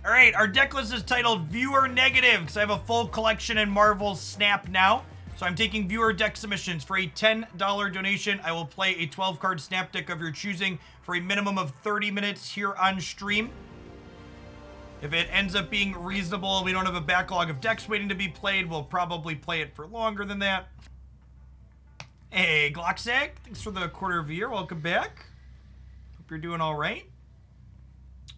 All right, our deck list is titled Viewer Negative because I have a full collection in Marvel's Snap now. So I'm taking viewer deck submissions. For a $10 donation, I will play a 12-card Snap deck of your choosing for a minimum of 30 minutes here on stream. If it ends up being reasonable and we don't have a backlog of decks waiting to be played, we'll probably play it for longer than that. Hey, Glocksack, thanks for the quarter of a year. Welcome back. Hope you're doing all right.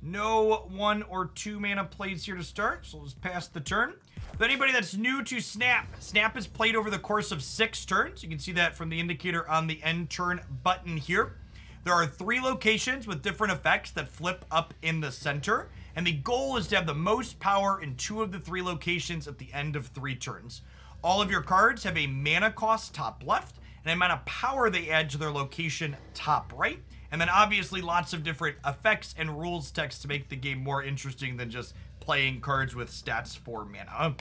No 1 or 2 mana plays here to start, so we'll just pass the turn. For anybody that's new to Snap, Snap is played over the course of 6 turns. You can see that from the indicator on the end turn button here. There are 3 locations with different effects that flip up in the center, and the goal is to have the most power in 2 of the 3 locations at the end of 3 turns. All of your cards have a mana cost top left, and the amount of power they add to their location top right. And then obviously lots of different effects and rules text to make the game more interesting than just playing cards with stats for mana.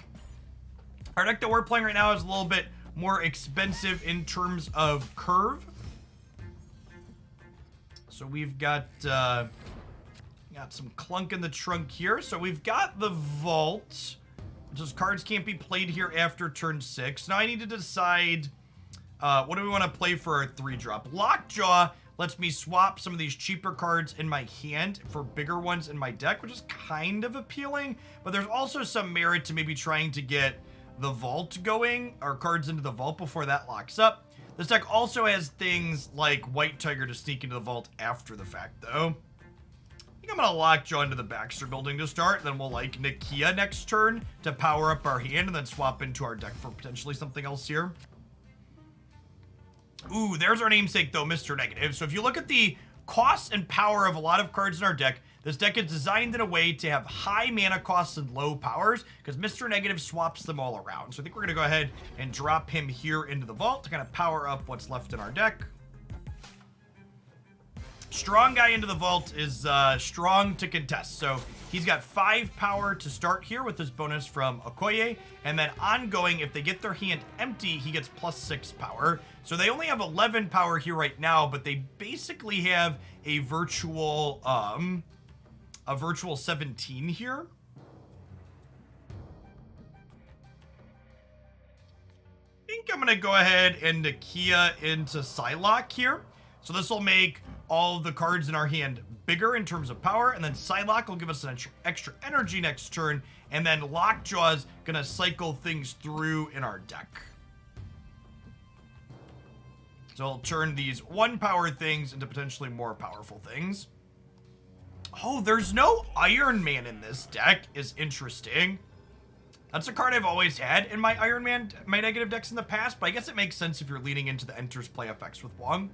Our deck that we're playing right now is a little bit more expensive in terms of curve. So we've got some clunk in the trunk here. So we've got the Vault, which is cards can't be played here after turn 6. Now I need to decide what do we want to play for our 3-drop. Lockjaw lets me swap some of these cheaper cards in my hand for bigger ones in my deck, which is kind of appealing, but there's also some merit to maybe trying to get the Vault going, or cards into the Vault before that locks up. This deck also has things like White Tiger to sneak into the Vault after the fact, though. I think I'm going to Lockjaw into the Baxter building to start, then we'll like Nakia next turn to power up our hand, and then swap into our deck for potentially something else here. Ooh, there's our namesake, though, Mr. Negative. So if you look at the cost and power of a lot of cards in our deck, this deck is designed in a way to have high mana costs and low powers, because Mr. Negative swaps them all around. So I think we're going to go ahead and drop him here into the Vault to kind of power up what's left in our deck. Strong guy into the Vault is strong to contest. So he's got 5 power to start here with his bonus from Okoye. And then ongoing, if they get their hand empty, he gets +6 power. So they only have 11 power here right now, but they basically have a virtual 17 here. I think I'm going to go ahead and Nakia into Psylocke here. So this will make all of the cards in our hand bigger in terms of power, and then Psylocke will give us an extra energy next turn, and then Lockjaw's gonna cycle things through in our deck. So I'll turn these 1-power things into potentially more powerful things. Oh, there's no Iron Man in this deck, is interesting. That's a card I've always had in my Iron Man, my negative decks in the past, but I guess it makes sense if you're leaning into the enters play effects with Wong.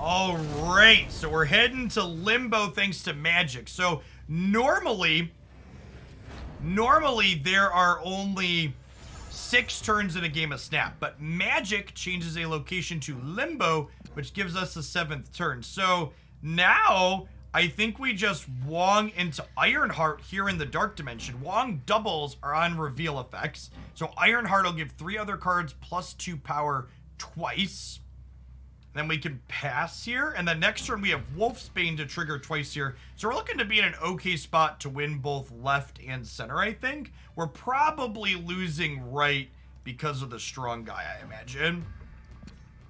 All right, so we're heading to Limbo thanks to Magic. So normally there are only 6 turns in a game of Snap, but Magic changes a location to Limbo, which gives us a 7th turn. So now I think we just Wong into Ironheart here in the Dark Dimension. Wong doubles are on reveal effects. So Ironheart will give 3 other cards +2 power twice. Then we can pass here, and then next turn we have Wolfsbane to trigger twice here. So we're looking to be in an okay spot to win both left and center, I think. We're probably losing right because of the strong guy, I imagine.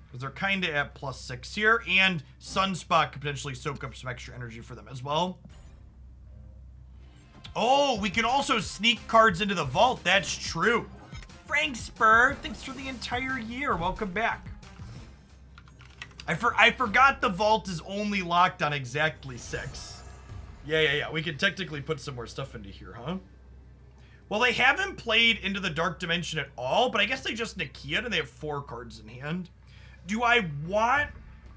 Because they're kind of at +6 here, and Sunspot could potentially soak up some extra energy for them as well. Oh, we can also sneak cards into the Vault. That's true. Frank Spur, thanks for the entire year. Welcome back. I forgot the Vault is only locked on exactly 6. Yeah. We could technically put some more stuff into here, huh? Well, they haven't played into the Dark Dimension at all, but I guess they just Nakia'd and they have 4 cards in hand. Do I want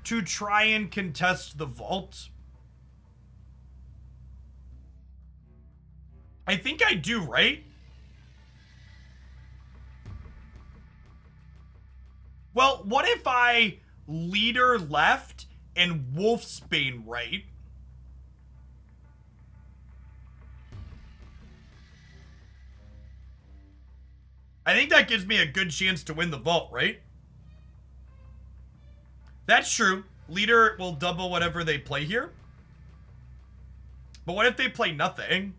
to try and contest the Vault? I think I do, right? Well, what if I leader left and Wolfsbane right? I think that gives me a good chance to win the vault, right? That's true. Leader will double whatever they play here. But what if they play nothing?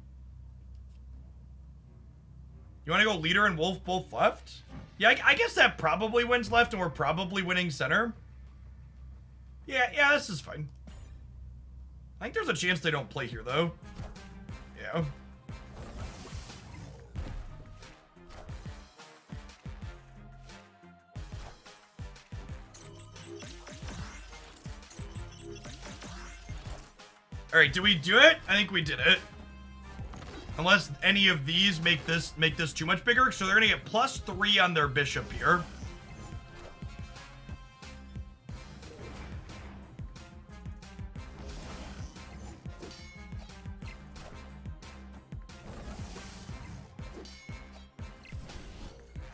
You want to go leader and wolf both left? Yeah, I guess that probably wins left, and we're probably winning center. Yeah, this is fine. I think there's a chance they don't play here, though. Yeah. All right, did we do it? I think we did it. Unless any of these make this too much bigger. So they're gonna get +3 on their bishop here.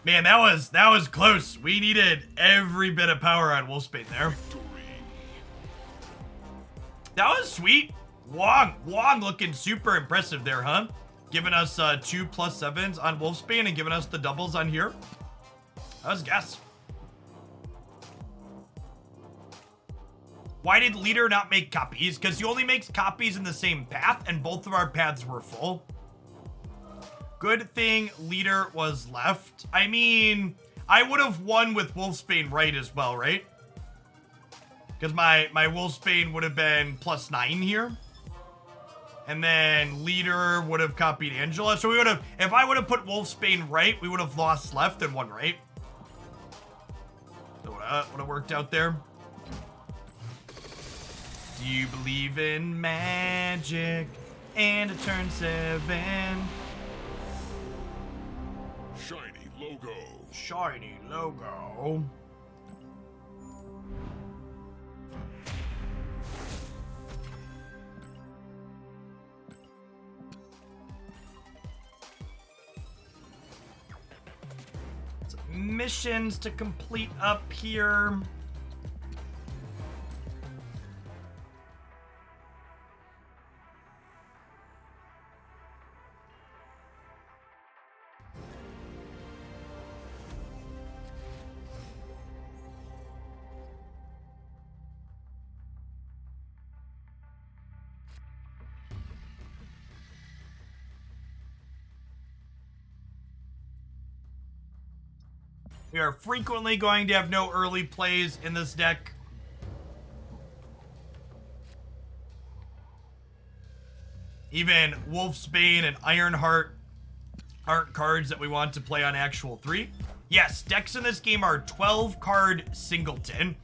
Man, that was close. We needed every bit of power on Wolfsbane there. That was sweet. Wong looking super impressive there, huh? Giving us 2 +7s on Wolfsbane and giving us the doubles on here. That was guess. Why did leader not make copies? Because he only makes copies in the same path, and both of our paths were full. Good thing leader was left. I mean, I would have won with Wolfsbane right as well, right? Because my Wolfsbane would have been +9 here. And then leader would have copied Angela. So we would have, if I would have put Wolfsbane right, we would have lost left and won right. So would have worked out there. Do you believe in magic and a turn 7? Shiny logo. Shiny logo. Missions to complete up here. We are frequently going to have no early plays in this deck. Even Wolfsbane and Ironheart aren't cards that we want to play on actual 3. Yes, decks in this game are 12-card singleton.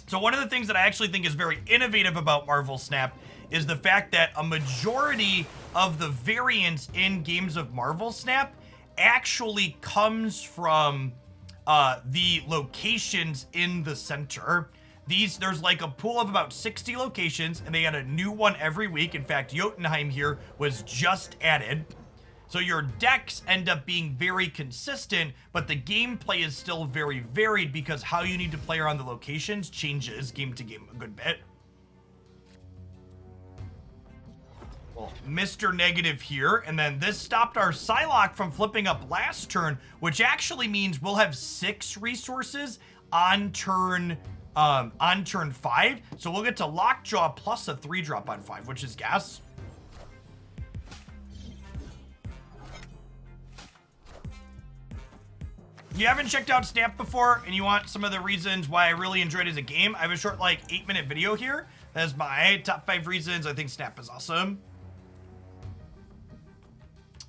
So one of the things that I actually think is very innovative about Marvel Snap is the fact that a majority of the variance in games of Marvel Snap actually comes from the locations in the center. There's like a pool of about 60 locations, and they add a new one every week. In fact, Jotunheim here was just added. So your decks end up being very consistent, but the gameplay is still very varied because how you need to play around the locations changes game to game a good bit. Well, Mr. Negative here, and then this stopped our Psylocke from flipping up last turn, which actually means we'll have 6 resources on turn 5. So we'll get to Lockjaw plus a 3-drop on 5, which is gas. If you haven't checked out Snap before and you want some of the reasons why I really enjoyed it as a game, I have a short, like, 8-minute video here. That's my top 5 reasons I think Snap is awesome.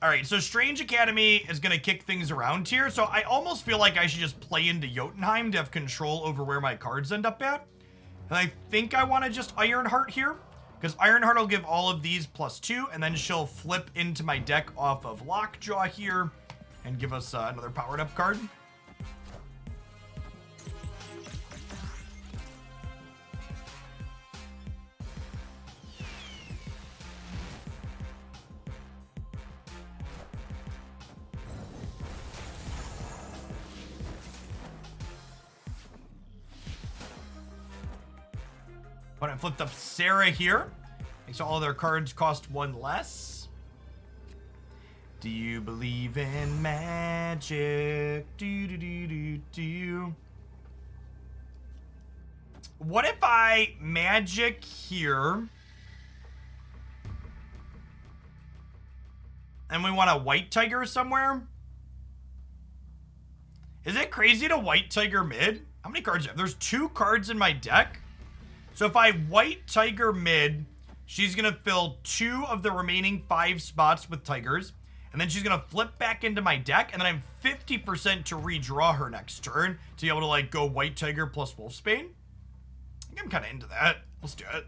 All right, so Strange Academy is going to kick things around here. So I almost feel like I should just play into Jotunheim to have control over where my cards end up at. And I think I want to just Ironheart here, because Ironheart will give all of these +2, and then she'll flip into my deck off of Lockjaw here and give us another powered up card. When I flipped up Sarah here, makes all their cards cost 1 less. Do you believe in magic? Do. What if I magic here? And we want a white tiger somewhere? Is it crazy to white tiger mid? How many cards do I have? There's 2 cards in my deck. So if I white tiger mid, she's going to fill 2 of the remaining 5 spots with tigers. And then she's going to flip back into my deck. And then I'm 50% to redraw her next turn to be able to like go white tiger plus wolfsbane. I think I'm kind of into that. Let's do it.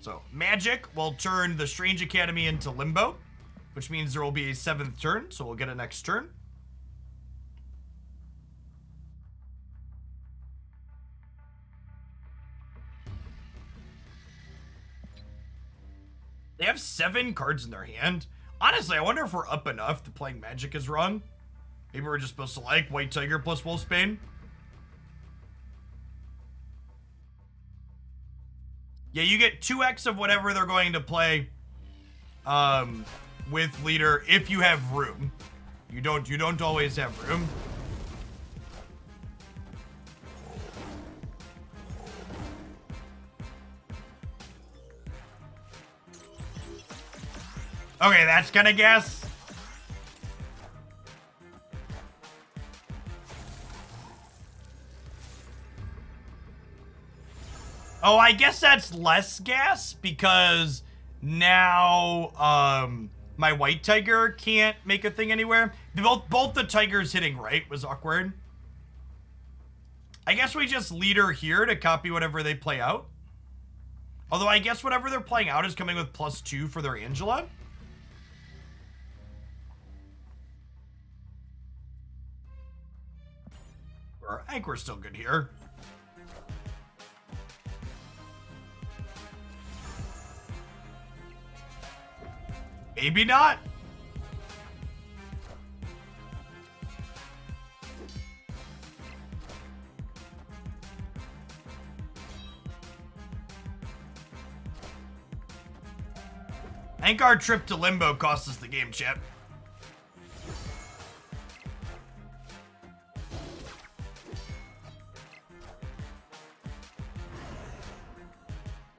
So magic will turn the Strange Academy into limbo, which means there will be a 7th turn. So we'll get a next turn. They have 7 cards in their hand. Honestly, I wonder if we're up enough that playing magic is wrong. Maybe we're just supposed to like white tiger plus wolfsbane. Yeah, you get 2x of whatever they're going to play with leader if you have room. You don't always have room. Okay, that's gonna guess. Oh, I guess that's less gas because now my white tiger can't make a thing anywhere. Both the tigers hitting right was awkward. I guess we just lead her here to copy whatever they play out. Although I guess whatever they're playing out is coming with +2 for their Angela. I think we're still good here. Maybe not. I think our trip to limbo cost us the game, Chip.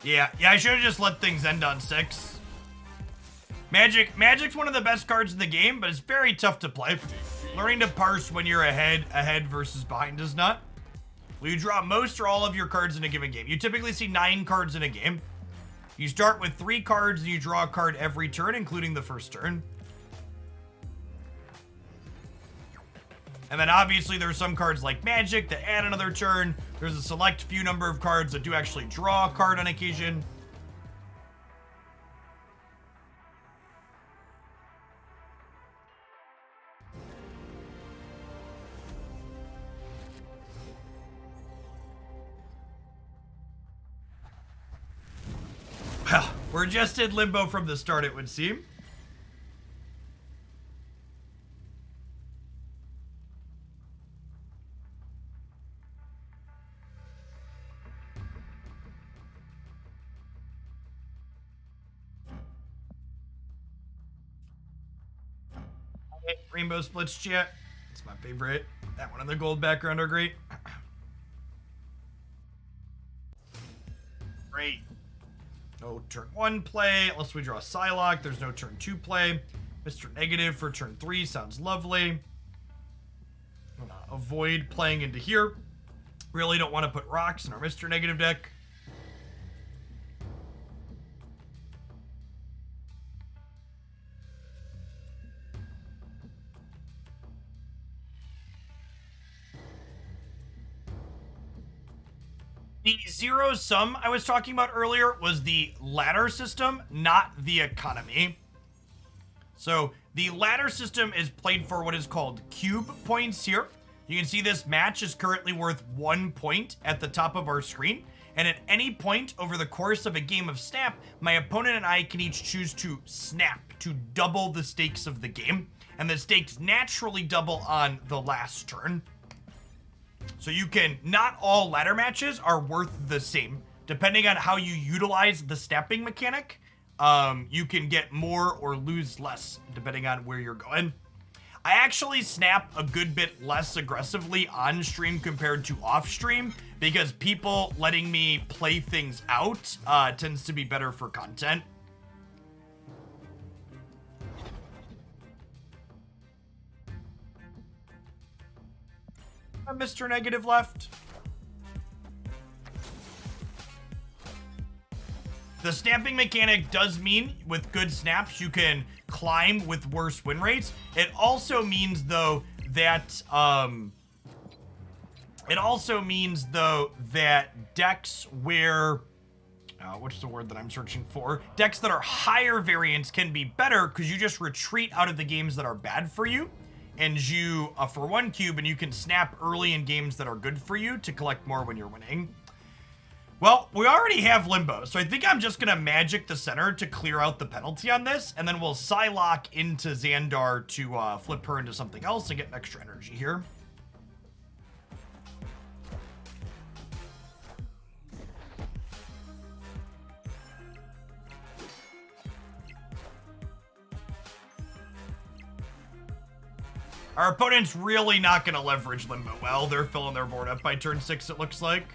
Yeah, I should have just let things end on 6. Magic's one of the best cards in the game, but it's very tough to play. Learning to parse when you're ahead versus behind is not. Will you draw most or all of your cards in a given game? You typically see 9 cards in a game. You start with 3 cards and you draw a card every turn, including the first turn. And then obviously there's some cards like Magic that add another turn. There's a select few number of cards that do actually draw a card on occasion. Well, we're just in limbo from the start, it would seem. Rainbow Splits chat. It's my favorite. That one and the gold background are great. Great. No turn 1 play, unless we draw a Psylocke. There's no turn 2 play. Mr. Negative for turn 3 sounds lovely. I'm gonna avoid playing into here. Really don't want to put rocks in our Mr. Negative deck. The zero sum I was talking about earlier was the ladder system, not the economy. So the ladder system is played for what is called cube points here. You can see this match is currently worth 1 point at the top of our screen. And at any point over the course of a game of Snap, my opponent and I can each choose to snap to double the stakes of the game. And the stakes naturally double on the last turn. So you can, not all ladder matches are worth the same. Depending on how you utilize the snapping mechanic, you can get more or lose less depending on where you're going. I actually snap a good bit less aggressively on stream compared to off stream because people letting me play things out tends to be better for content. Mr. Negative left. The snapping mechanic does mean with good snaps you can climb with worse win rates. It also means though that decks where what's the word that I'm searching for? Decks that are higher variance can be better because you just retreat out of the games that are bad for you. And you, for 1 cube, and you can snap early in games that are good for you to collect more when you're winning. Well, we already have Limbo, so I think I'm just going to magic the center to clear out the penalty on this, and then we'll Psylocke into Xandar to flip her into something else and get extra energy here. Our opponent's really not going to leverage Limbo well. They're filling their board up by turn 6, it looks like.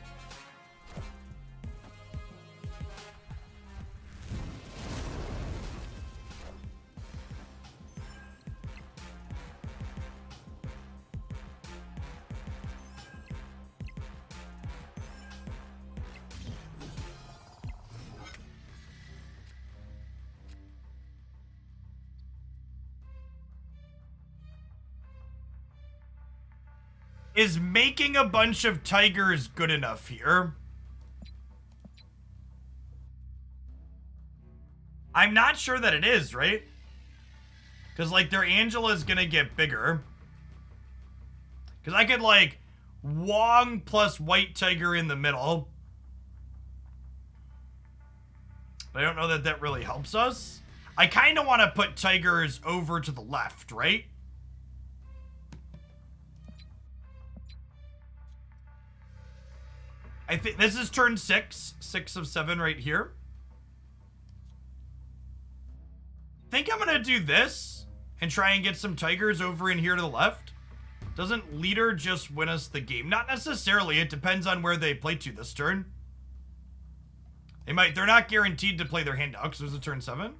Is making a bunch of tigers good enough here? I'm not sure that it is, right? Because, like, their Angela's gonna get bigger. Because I could, like, Wong plus White Tiger in the middle. But I don't know that that really helps us. I kind of want to put tigers over to the left, right? I think this is turn 6. 6 of 7 right here. I think I'm going to do this and try and get some tigers over in here to the left. Doesn't leader just win us the game? Not necessarily. It depends on where they play to this turn. They might. They're not guaranteed to play their hand out because there's a turn 7.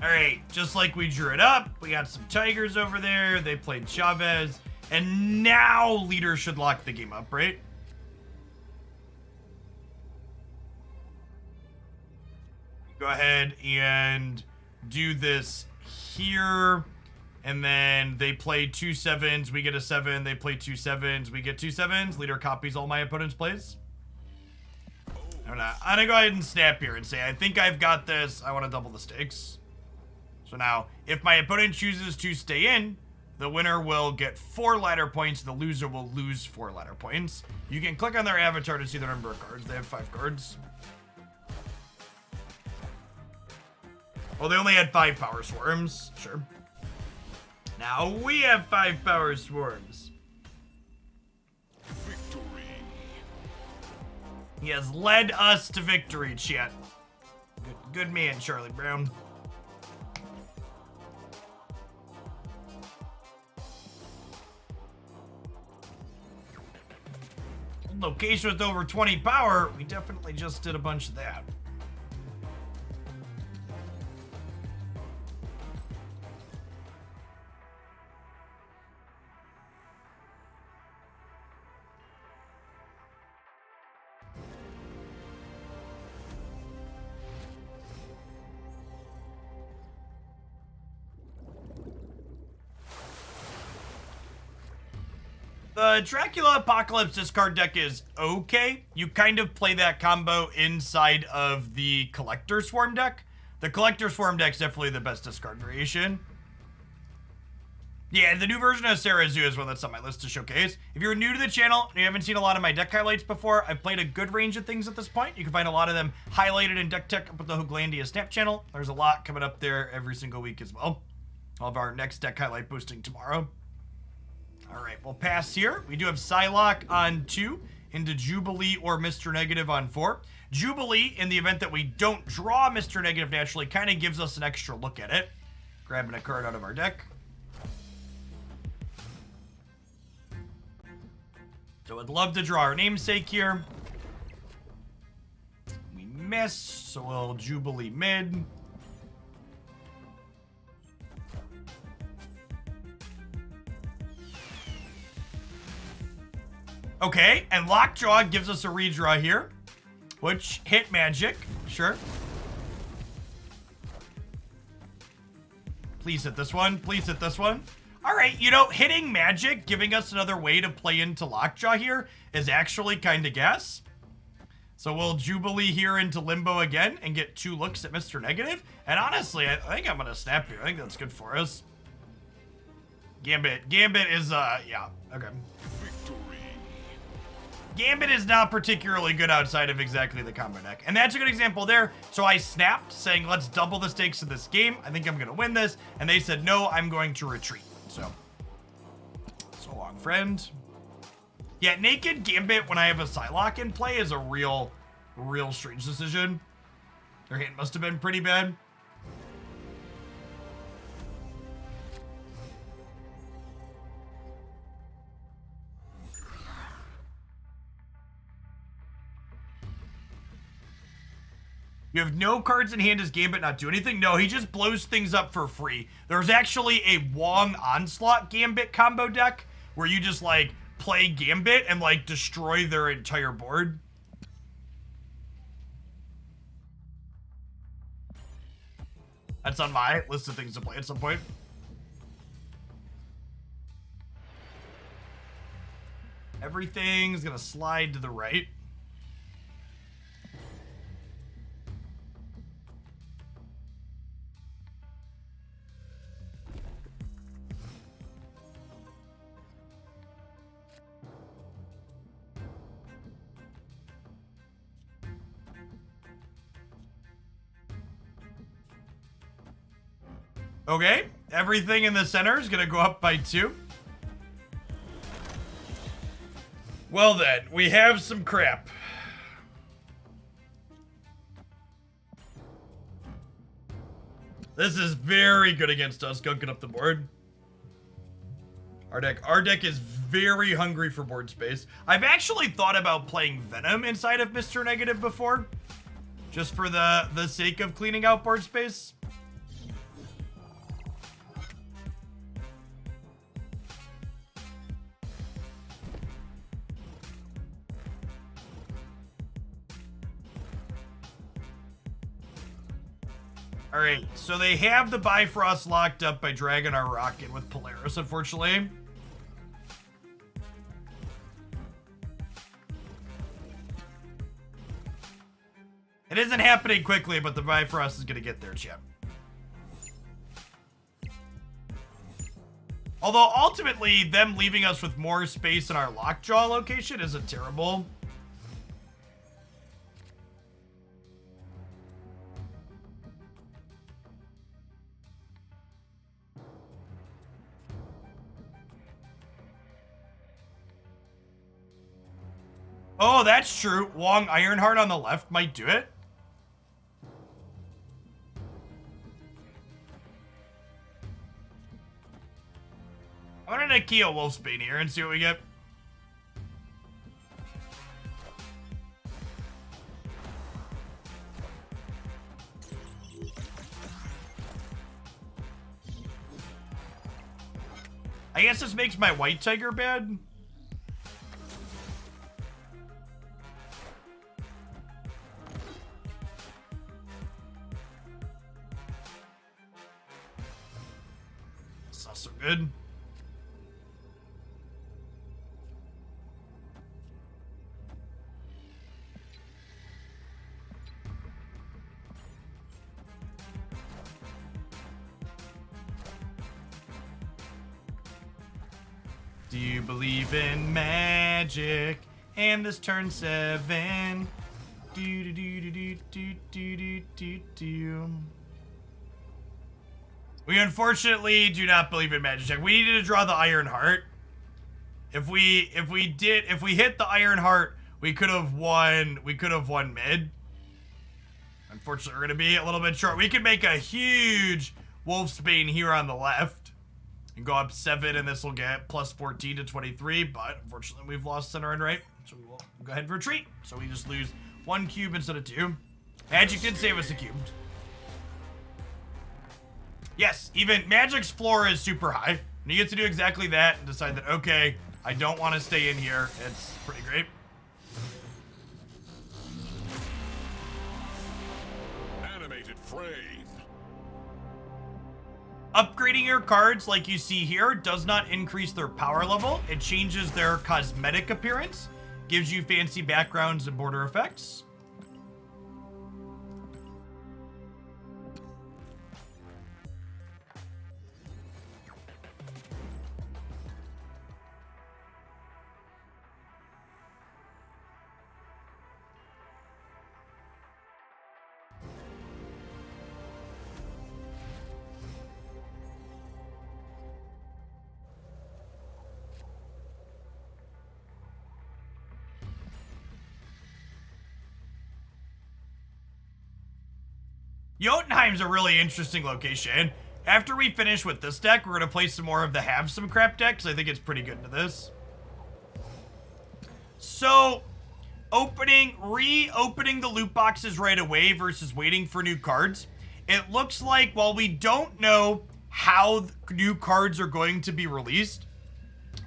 All right, just like we drew it up, we got some tigers over there. They played Chavez, and now leader should lock the game up, right? Go ahead and do this here, and then they play 2 7s. We get a 7. They play 2 7s. We get 2 7s. Leader copies all my opponent's plays. I'm gonna go ahead and snap here and say, I think I've got this. I want to double the stakes. So now, if my opponent chooses to stay in, the winner will get 4 ladder points. The loser will lose 4 ladder points. You can click on their avatar to see the number of cards. They have 5 cards. Oh, they only had 5 power swarms. Sure. Now we have 5 power swarms. Victory. He has led us to victory, chat. Good man, Charlie Brown. Location with over 20 power, we definitely just did a bunch of that. The Dracula Apocalypse discard deck is okay. You kind of play that combo inside of the Collector Swarm deck. The Collector Swarm deck's definitely the best discard variation. Yeah, the new version of Sarah Zoo is one that's on my list to showcase. If you're new to the channel and you haven't seen a lot of my deck highlights before, I've played a good range of things at this point. You can find a lot of them highlighted in Deck Tech up at the Hooglandia Snap channel. There's a lot coming up there every single week as well. All of our next deck highlight boosting tomorrow. All right, we'll pass here. We do have Psylocke on 2, into Jubilee or Mr. Negative on 4. Jubilee, in the event that we don't draw Mr. Negative naturally, kind of gives us an extra look at it. Grabbing a card out of our deck. So I'd love to draw our namesake here. We missed, so we'll Jubilee mid. Okay, and Lockjaw gives us a redraw here, which hit magic, sure. Please hit this one, please hit this one. All right, you know, hitting magic, giving us another way to play into Lockjaw here is actually kind of gas. So we'll Jubilee here into Limbo again and get 2 looks at Mr. Negative. And honestly, I think I'm gonna snap here. I think that's good for us. Gambit is, yeah, okay. Gambit is not particularly good outside of exactly the combo deck. And that's a good example there. So I snapped saying, let's double the stakes of this game. I think I'm going to win this. And they said, no, I'm going to retreat. So long, friend. Yeah, Naked Gambit when I have a Psylocke in play is a real strange decision. Their hand must have been pretty bad. You have no cards in hand. Does Gambit not do anything? No, he just blows things up for free. There's actually a Wong Onslaught Gambit combo deck where you just, like, play Gambit and, like, destroy their entire board. That's on my list of things to play at some point. Everything's gonna slide to the right. Okay, everything in the center is gonna go up by 2. Well then, we have some crap. This is very good against us, gunking up the board. Our deck is very hungry for board space. I've actually thought about playing Venom inside of Mr. Negative before, just for the sake of cleaning out board space. All right, so they have the Bifrost locked up by dragging our rocket with Polaris, unfortunately. It isn't happening quickly, but the Bifrost is going to get there, champ. Although, ultimately, them leaving us with more space in our Lockjaw location isn't terrible. Oh, that's true. Wong Ironheart on the left might do it. I'm gonna Nakia Wolfsbane here and see what we get. I guess this makes my White Tiger bad. It's not so good. Do you believe in magic? And this turn 7. Do do do do do do do do do. We unfortunately do not believe in magic check. We needed to draw the Iron Heart. If we hit the Iron Heart, we could have won mid. Unfortunately, we're gonna be a little bit short. We could make a huge Wolfsbane here on the left and go up 7, and this will get plus 14 to 23, but unfortunately we've lost center and right, so we will go ahead and retreat. So we just lose 1 cube instead of 2. Magic did save us a cube. Yes, even Magic's floor is super high. And you get to do exactly that and decide that, okay, I don't want to stay in here. It's pretty great. Animated frame. Upgrading your cards, like you see here, does not increase their power level. It changes their cosmetic appearance, gives you fancy backgrounds and border effects. Jotunheim's a really interesting location. After we finish with this deck, we're going to play some more of the Have Some Crap deck, because I think it's pretty good into this. So, reopening the loot boxes right away versus waiting for new cards. It looks like, while we don't know how new cards are going to be released,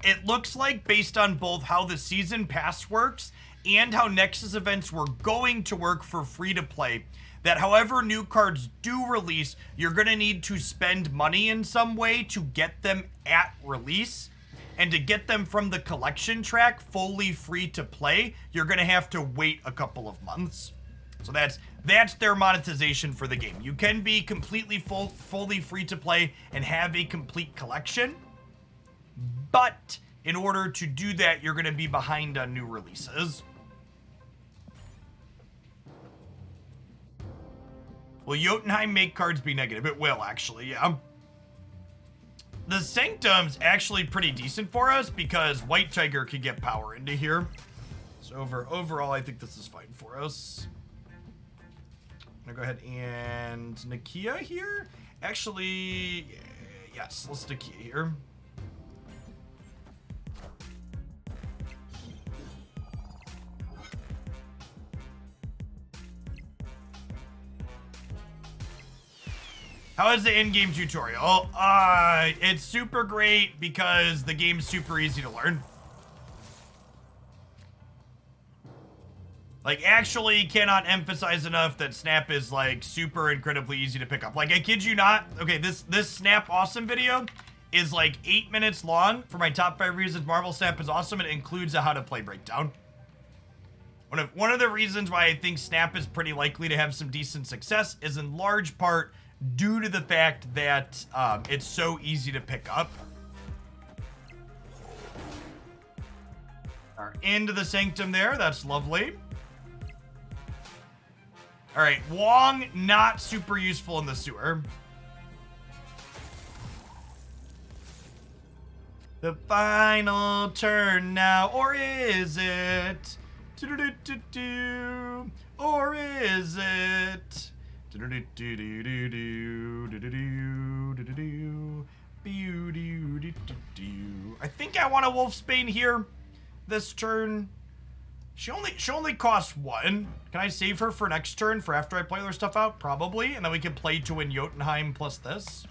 it looks like, based on both how the season pass works and how Nexus events were going to work for free-to-play, that however new cards do release, you're going to need to spend money in some way to get them at release. And to get them from the collection track fully free to play, you're going to have to wait a couple of months. So that's their monetization for the game. You can be completely fully free to play and have a complete collection. But in order to do that, you're going to be behind on new releases. Will Jotunheim make cards be negative? It will, actually, yeah. The Sanctum's actually pretty decent for us because White Tiger can get power into here. So overall, I think this is fine for us. I'm gonna go ahead and Nakia here. Actually, yes, let's Nakia here. How is the in-game tutorial? It's super great because the game's super easy to learn. Like, actually cannot emphasize enough that Snap is, like, super incredibly easy to pick up. Like, I kid you not. Okay, this Snap Awesome video is, like, 8 minutes long for my top 5 reasons Marvel Snap is awesome. It includes a how to play breakdown. One of the reasons why I think Snap is pretty likely to have some decent success is in large part due to the fact that it's so easy to pick up. Are into the Sanctum there. That's lovely. All right, Wong, not super useful in the sewer. The final turn now, or is it? Or is it? I think I want a Wolfsbane here this turn. She only costs 1. Can I save her for next turn for after I play other stuff out? Probably. And then we can play to win Jotunheim plus this.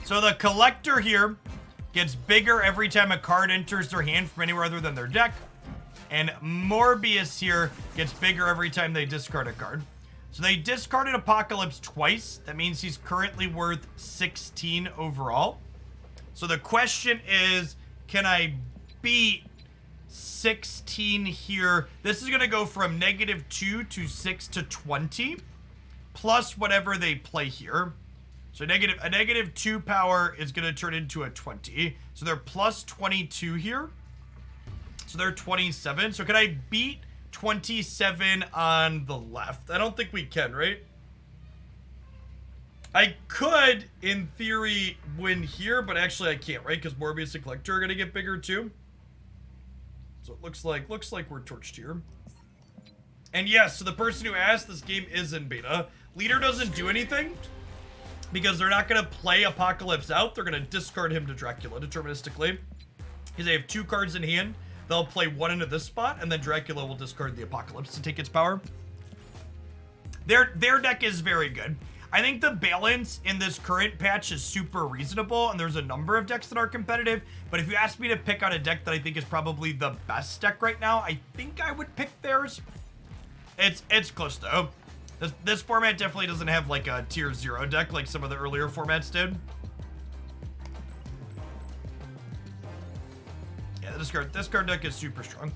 So the collector here gets bigger every time a card enters their hand from anywhere other than their deck. And Morbius here gets bigger every time they discard a card. So they discarded Apocalypse twice. That means he's currently worth 16 overall. So the question is, can I beat 16 here? This is going to go from -2 to 6 to 20, plus whatever they play here. So a -2 power is going to turn into a 20. So they're plus 22 here. So they're 27. So can I beat 27 on the left? I don't think we can, right? I could, in theory, win here, but actually I can't, right? Because Morbius and Collector are going to get bigger too. So it looks like we're torched here. And yes, so the person who asked, this game is in beta. Leader doesn't do anything because they're not going to play Apocalypse out. They're going to discard him to Dracula deterministically. Because they have 2 cards in hand. They'll play 1 into this spot, and then Dracula will discard the Apocalypse to take its power. Their deck is very good. I think the balance in this current patch is super reasonable, and there's a number of decks that are competitive, but if you ask me to pick out a deck that I think is probably the best deck right now, I think I would pick theirs. It's close though. This format definitely doesn't have like a tier 0 deck like some of the earlier formats did. Yeah, this card deck is super strong.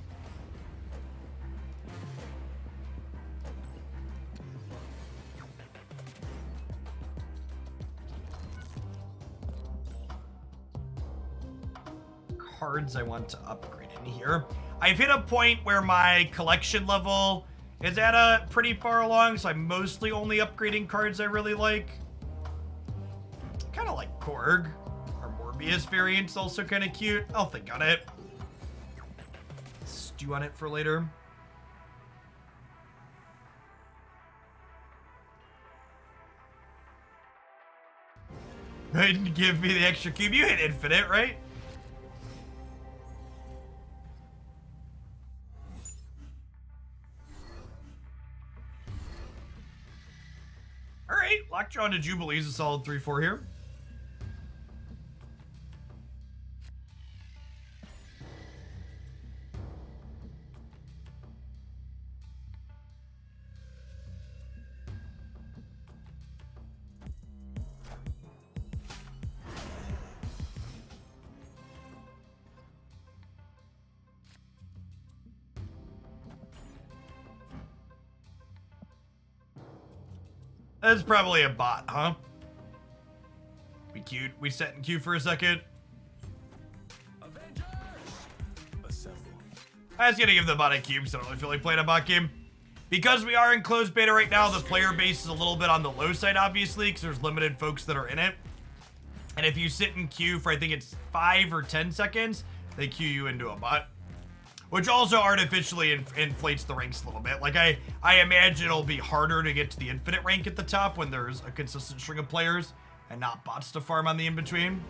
Cards I want to upgrade in here. I've hit a point where my collection level is at a pretty far along, so I'm mostly only upgrading cards I really like. Kind of like Korg. Or Morbius variant's also kind of cute. I'll think on it. Stew on it for later. Didn't give me the extra cube. You hit infinite, right? Alright, Lockjaw into Jubilee is a solid 3-4 here. That's probably a bot, huh? Be cute. We set in queue for a second. Avengers, assemble. I was gonna give the bot a cube, so I don't really feel like playing a bot game. Because we are in closed beta right now, the player base is a little bit on the low side, obviously, because there's limited folks that are in it. And if you sit in queue for, I think it's 5 or 10 seconds, they queue you into a bot. Which also artificially inflates the ranks a little bit. Like, I imagine it'll be harder to get to the infinite rank at the top when there's a consistent string of players and not bots to farm on the in-between.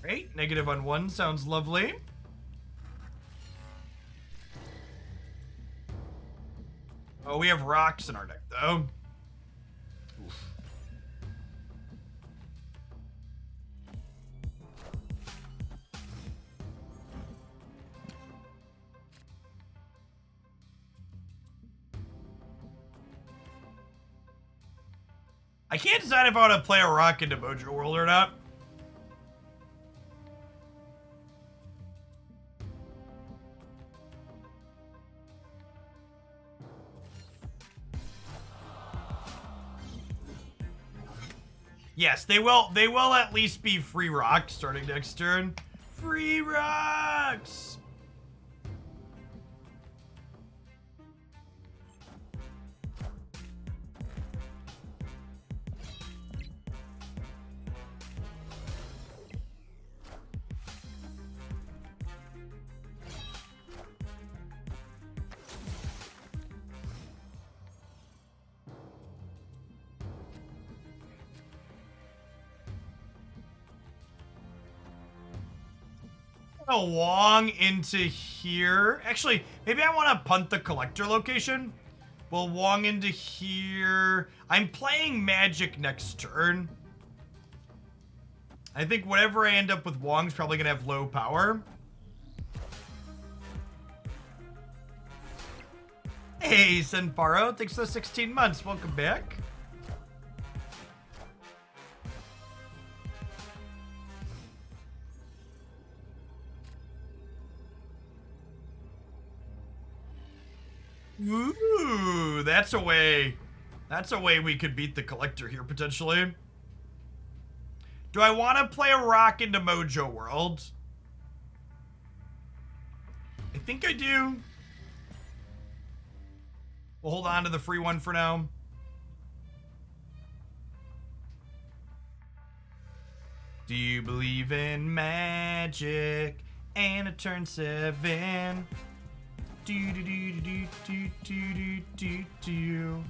Great, negative on 1 sounds lovely. Oh, we have rocks in our deck, though. Oof. I can't decide if I want to play a rock into Mojo World or not. Yes, they will at least be free rocks starting next turn. Free rocks! A Wong into here. Actually, maybe I want to punt the collector location. We'll Wong into here. I'm playing Magic next turn. I think whatever I end up with Wong's probably gonna have low power. Hey, Senfaro, thanks for the 16 months. Welcome back. Ooh, that's a way. That's a way we could beat the collector here, potentially. Do I want to play a rock into Mojo World? I think I do. We'll hold on to the free one for now. Do you believe in magic and a turn 7? Do do do do do do do do do.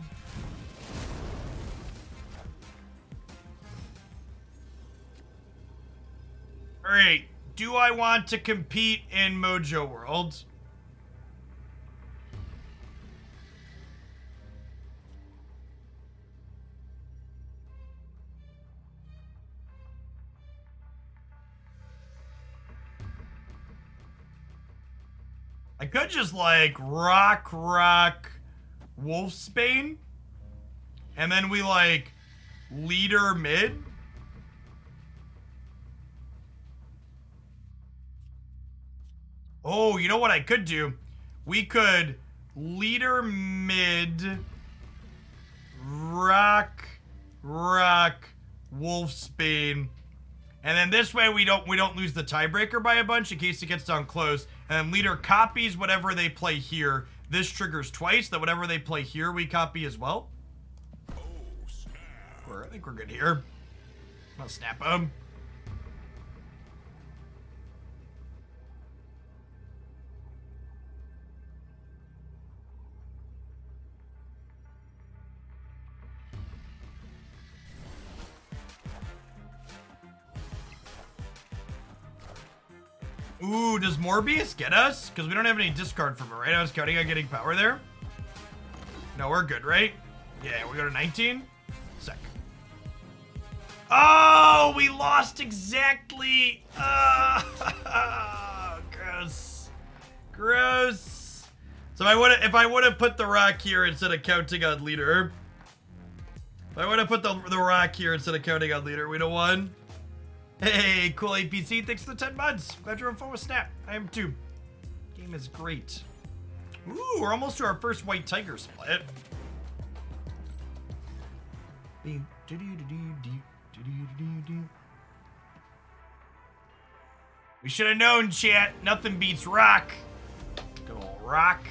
All right. Do I want to compete in Mojo World? I could just like rock Wolfsbane, and then we like leader mid. Oh, you know what I could do? We could leader mid, rock Wolfsbane, and then this way we don't lose the tiebreaker by a bunch in case it gets down close. And then leader copies whatever they play here. This triggers twice, that whatever they play here we copy as well. I think we're good here. I'll snap them. Ooh, does Morbius get us? Because we don't have any discard from it, right? I was counting on getting power there. No, we're good, right? Yeah, we go to 19. Sick. Oh, we lost exactly. Gross. Gross. So if I would have put the rock here instead of counting on leader. If I would have put the rock here instead of counting on leader, we'd have won. Hey, cool APC, thanks for the 10 months. Glad you're on phone with Snap. I am too. Game is great. Ooh, we're almost to our first White Tiger split. We should have known, chat. Nothing beats rock. Good old rock.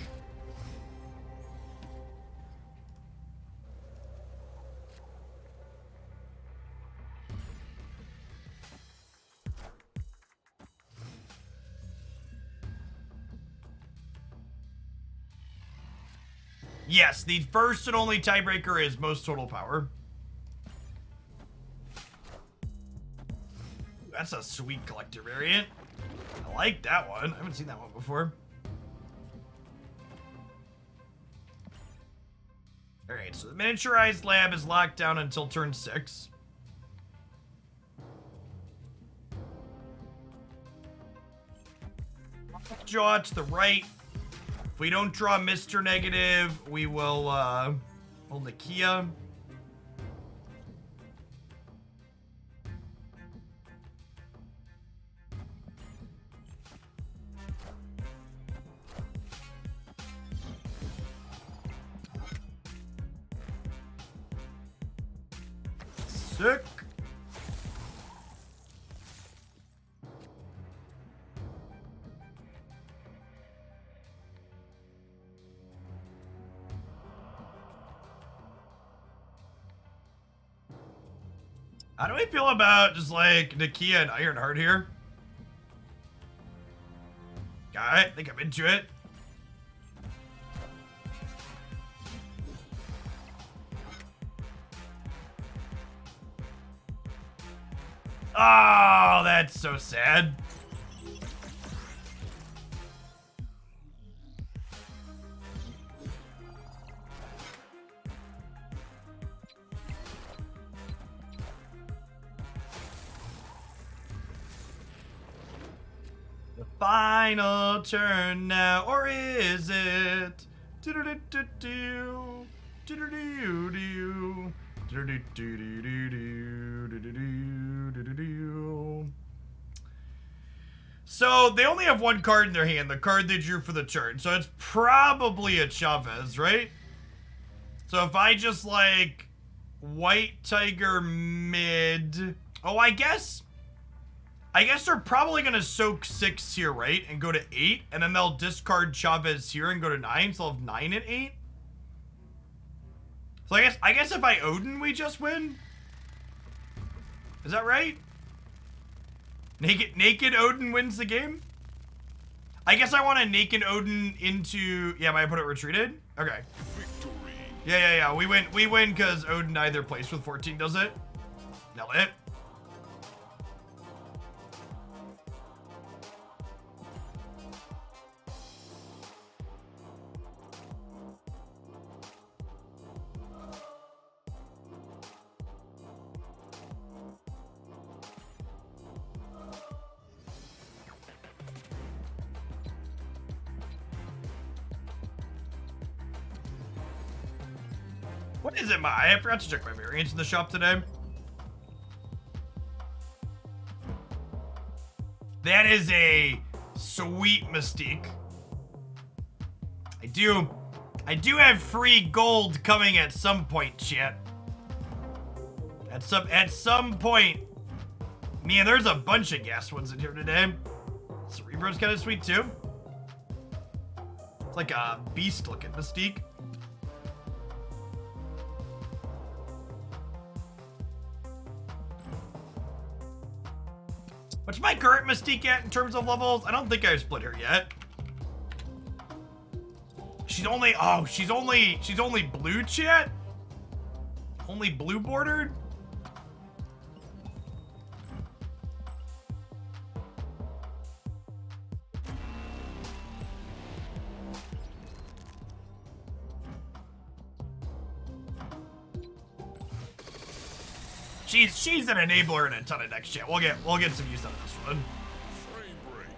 Yes, the first and only tiebreaker is most total power. That's a sweet collector variant. I like that one. I haven't seen that one before. Alright, so the miniaturized lab is locked down until turn 6. Jaw to the right. If we don't draw Mr. Negative, we will hold the Kia. Sick. How do I feel about just like Nakia and Ironheart here? Alright, I think I'm into it. Oh, that's so sad. final turn now, or is it? Do-do-do-do-do. Do-do-do-do. Do-do-do-do-do-do-do-do-do-do-do. So they only have one card in their hand, the card they drew for the turn. So it's probably a Chavez, right? So if I just like White Tiger mid. Oh, I guess they're probably gonna soak 6 here, right? And go to 8, and then they'll discard Chavez here and go to 9, so they'll have 9 and 8. So I guess if I Odin, we just win. Is that right? Naked Odin wins the game? I guess I want to naked Odin into... Yeah, my opponent retreated? Okay. Victory. Yeah. We win because Odin either place with 14, does it? Nailed it. What is it, I forgot to check my variants in the shop today. That is a sweet Mystique. I do have free gold coming at some point, chat. At some point. Man, there's a bunch of gas ones in here today. Cerebro's kind of sweet too. It's like a beast looking Mystique. What's my current Mystique at in terms of levels? I don't think I've split her yet. She's only blue, chat? Only blue bordered? She's an enabler and a ton of next gen. We'll get some use out of this one. Frame break.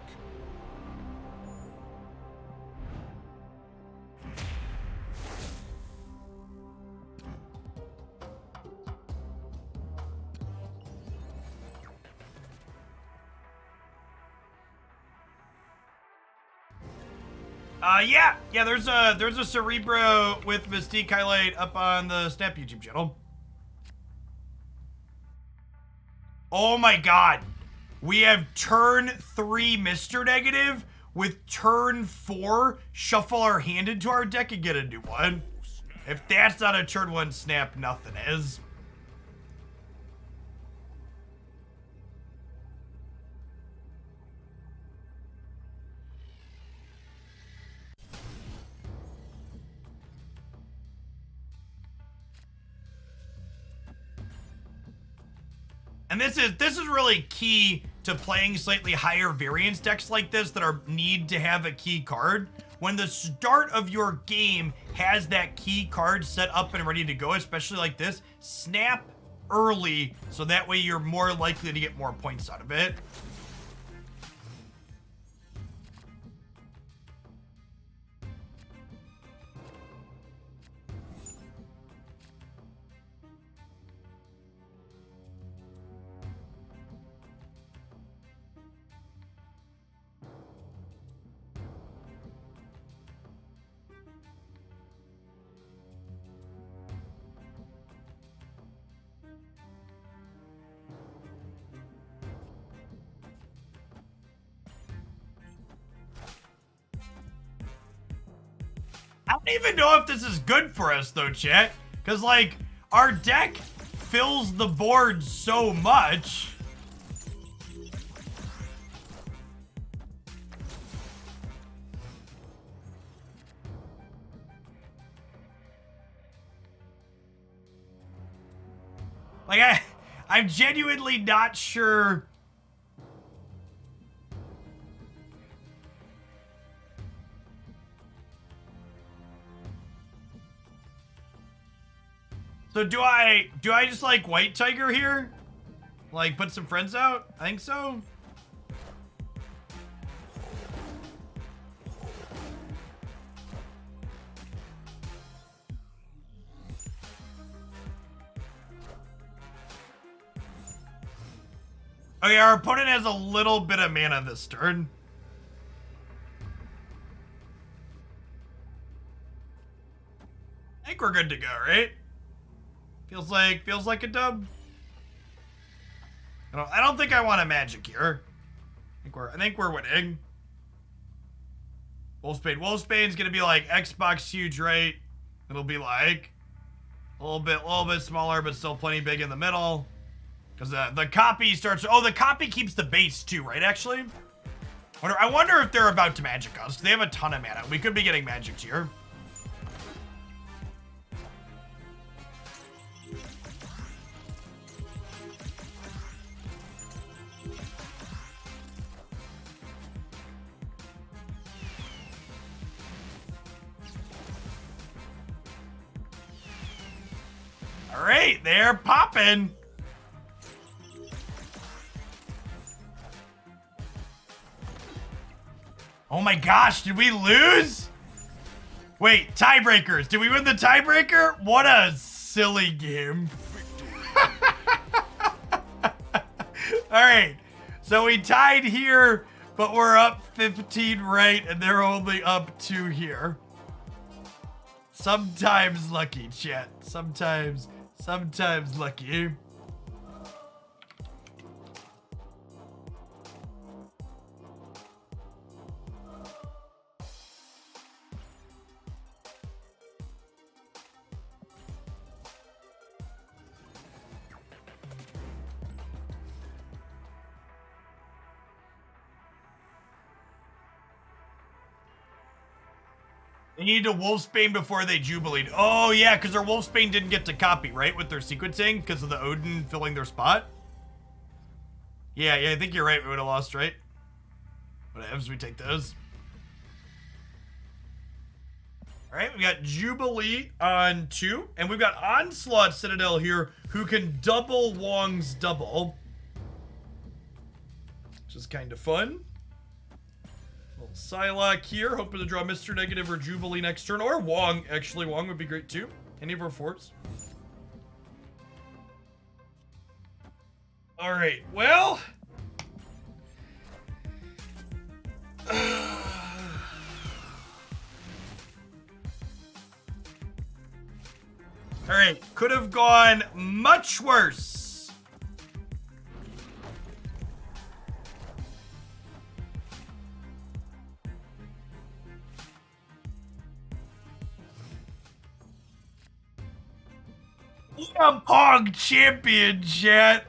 Yeah, there's a Cerebro with Mystique highlight up on the Snap YouTube channel. Oh my god. We have turn 3 Mr. Negative with turn 4 shuffle our hand into our deck and get a new one. If that's not a turn 1 snap, nothing is. And this is really key to playing slightly higher variance decks like this that need to have a key card. When the start of your game has that key card set up and ready to go, especially like this, snap early so that way you're more likely to get more points out of it. I don't even know if this is good for us though, chat. Because like, our deck fills the board so much. Like I'm genuinely not sure. So do I just like White Tiger here? Like put some friends out? I think so. Okay, our opponent has a little bit of mana this turn. I think we're good to go, right? Feels like a dub. I don't think I want a magic here. I think we're winning. Wolfsbane's gonna be like Xbox huge, right? It'll be like a little bit smaller, but still plenty big in the middle. Because the copy starts. Oh, the copy keeps the base too, right? Actually, I wonder if they're about to magic us. They have a ton of mana. We could be getting magicked here. All right, they're popping. Oh my gosh, did we lose? Wait, tiebreakers. Did we win the tiebreaker? What a silly game. All right, so we tied here, but we're up 15 right, and they're only up 2 here. Sometimes lucky, chat. Sometimes lucky. They need to Wolfsbane before they Jubileed. Oh, yeah, because their Wolfsbane didn't get to copy, right? With their sequencing, because of the Odin filling their spot. Yeah, I think you're right. We would have lost, right? Whatevs, we take those. All right, we got Jubilee on 2. And we've got Onslaught Citadel here, who can double Wong's double. Which is kind of fun. Psylocke here, hoping to draw Mr. Negative or Jubilee next turn, or Wong. Actually, Wong would be great too. Any of our forts. All right, well. All right, could have gone much worse. A Pog champion, chat.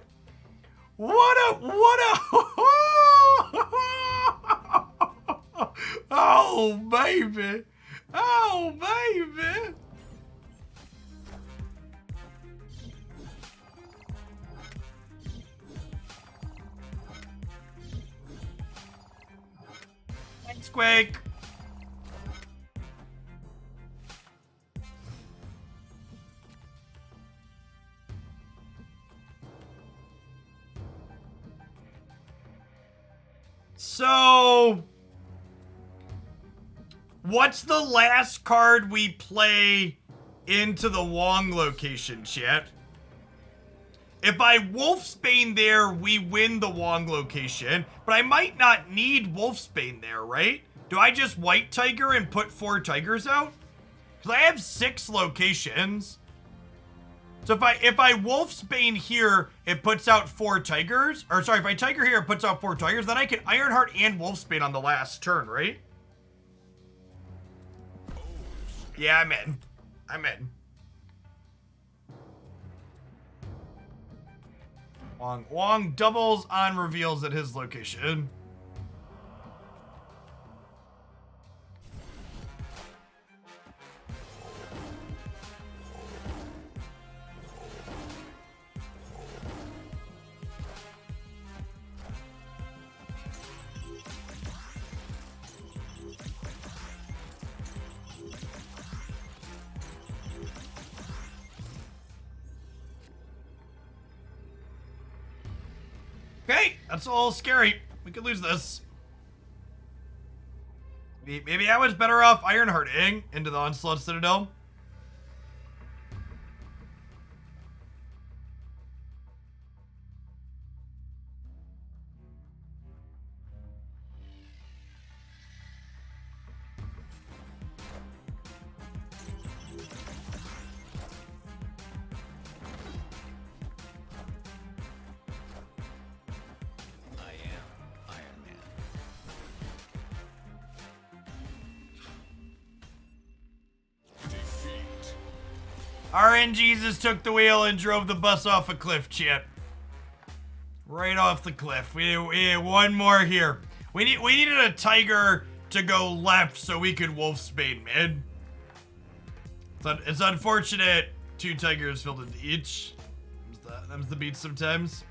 What a oh baby, oh baby. Thanks, Quake. So, what's the last card we play into the Wong location, chat? If I Wolfsbane there, we win the Wong location, but I might not need Wolfsbane there, right? Do I just White Tiger and put 4 Tigers out? Because I have 6 locations. So if I Wolfsbane here, it puts out 4 Tigers. Or sorry, if I Tiger here, it puts out 4 Tigers. Then I can Ironheart and Wolfsbane on the last turn, right? Yeah, I'm in. I'm in. Wong doubles on reveals at his location. Okay, that's a little scary. We could lose this. Maybe I was better off Ironhearting into the Onslaught Citadel. RNGesus took the wheel and drove the bus off a cliff, chat. Right off the cliff. We need one more here. We needed a tiger to go left so we could Wolfsbane mid. It's unfortunate 2 tigers filled into each. Them's the beat sometimes.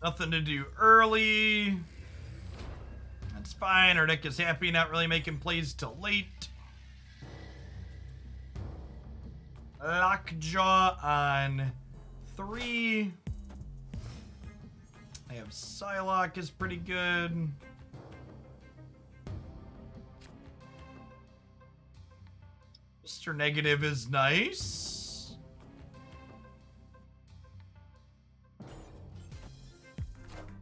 Nothing to do early. That's fine. Our deck is happy, not really making plays till late. Lockjaw on 3. I have Psylocke is pretty good. Mr. Negative is nice.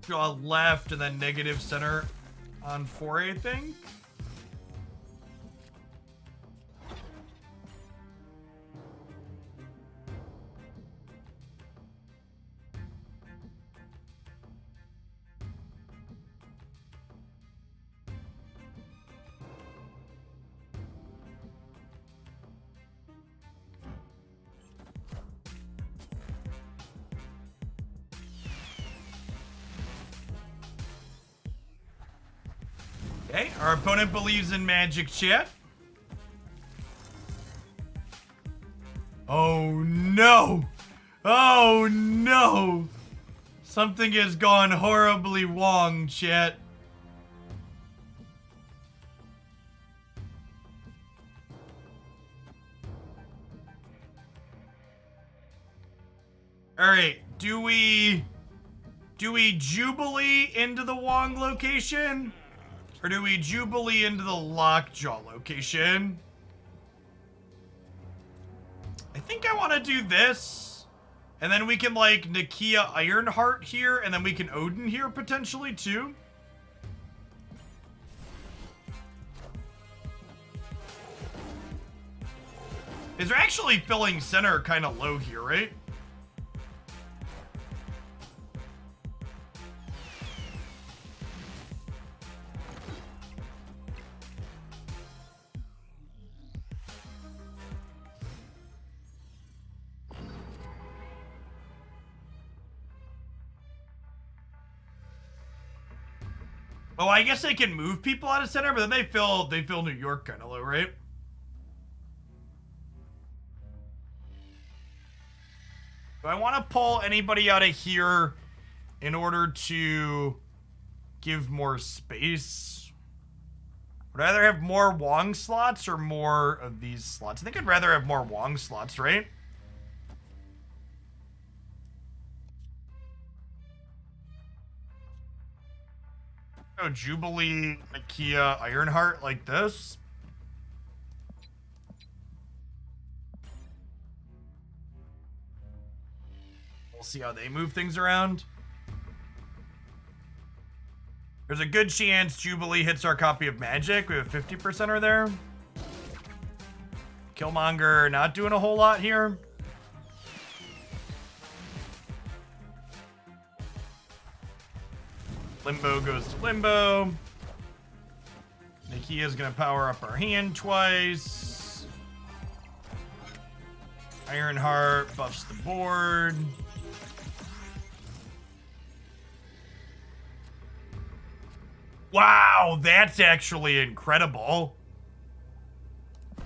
Draw left and then negative center on 4, I think. Okay, our opponent believes in magic, chat. Oh no! Oh no! Something has gone horribly wrong, chat. Alright, do we Jubilee into the Wong location? Or do we Jubilee into the Lockjaw location? I think I want to do this. And then we can, like, Nakia Ironheart here. And then we can Odin here, potentially, too. Is they're actually filling center kind of low here, right? Oh, I guess they can move people out of center, but then they fill New York kind of low, right? Do I want to pull anybody out of here in order to give more space? Would I rather have more Wong slots or more of these slots? I think I'd rather have more Wong slots, right? Oh, Jubilee, Nakia, Ironheart like this. We'll see how they move things around. There's a good chance Jubilee hits our copy of Magic. We have 50% there. Killmonger not doing a whole lot here. Limbo goes to Limbo. Nakia's gonna power up our hand twice. Ironheart buffs the board. Wow, that's actually incredible. Oh,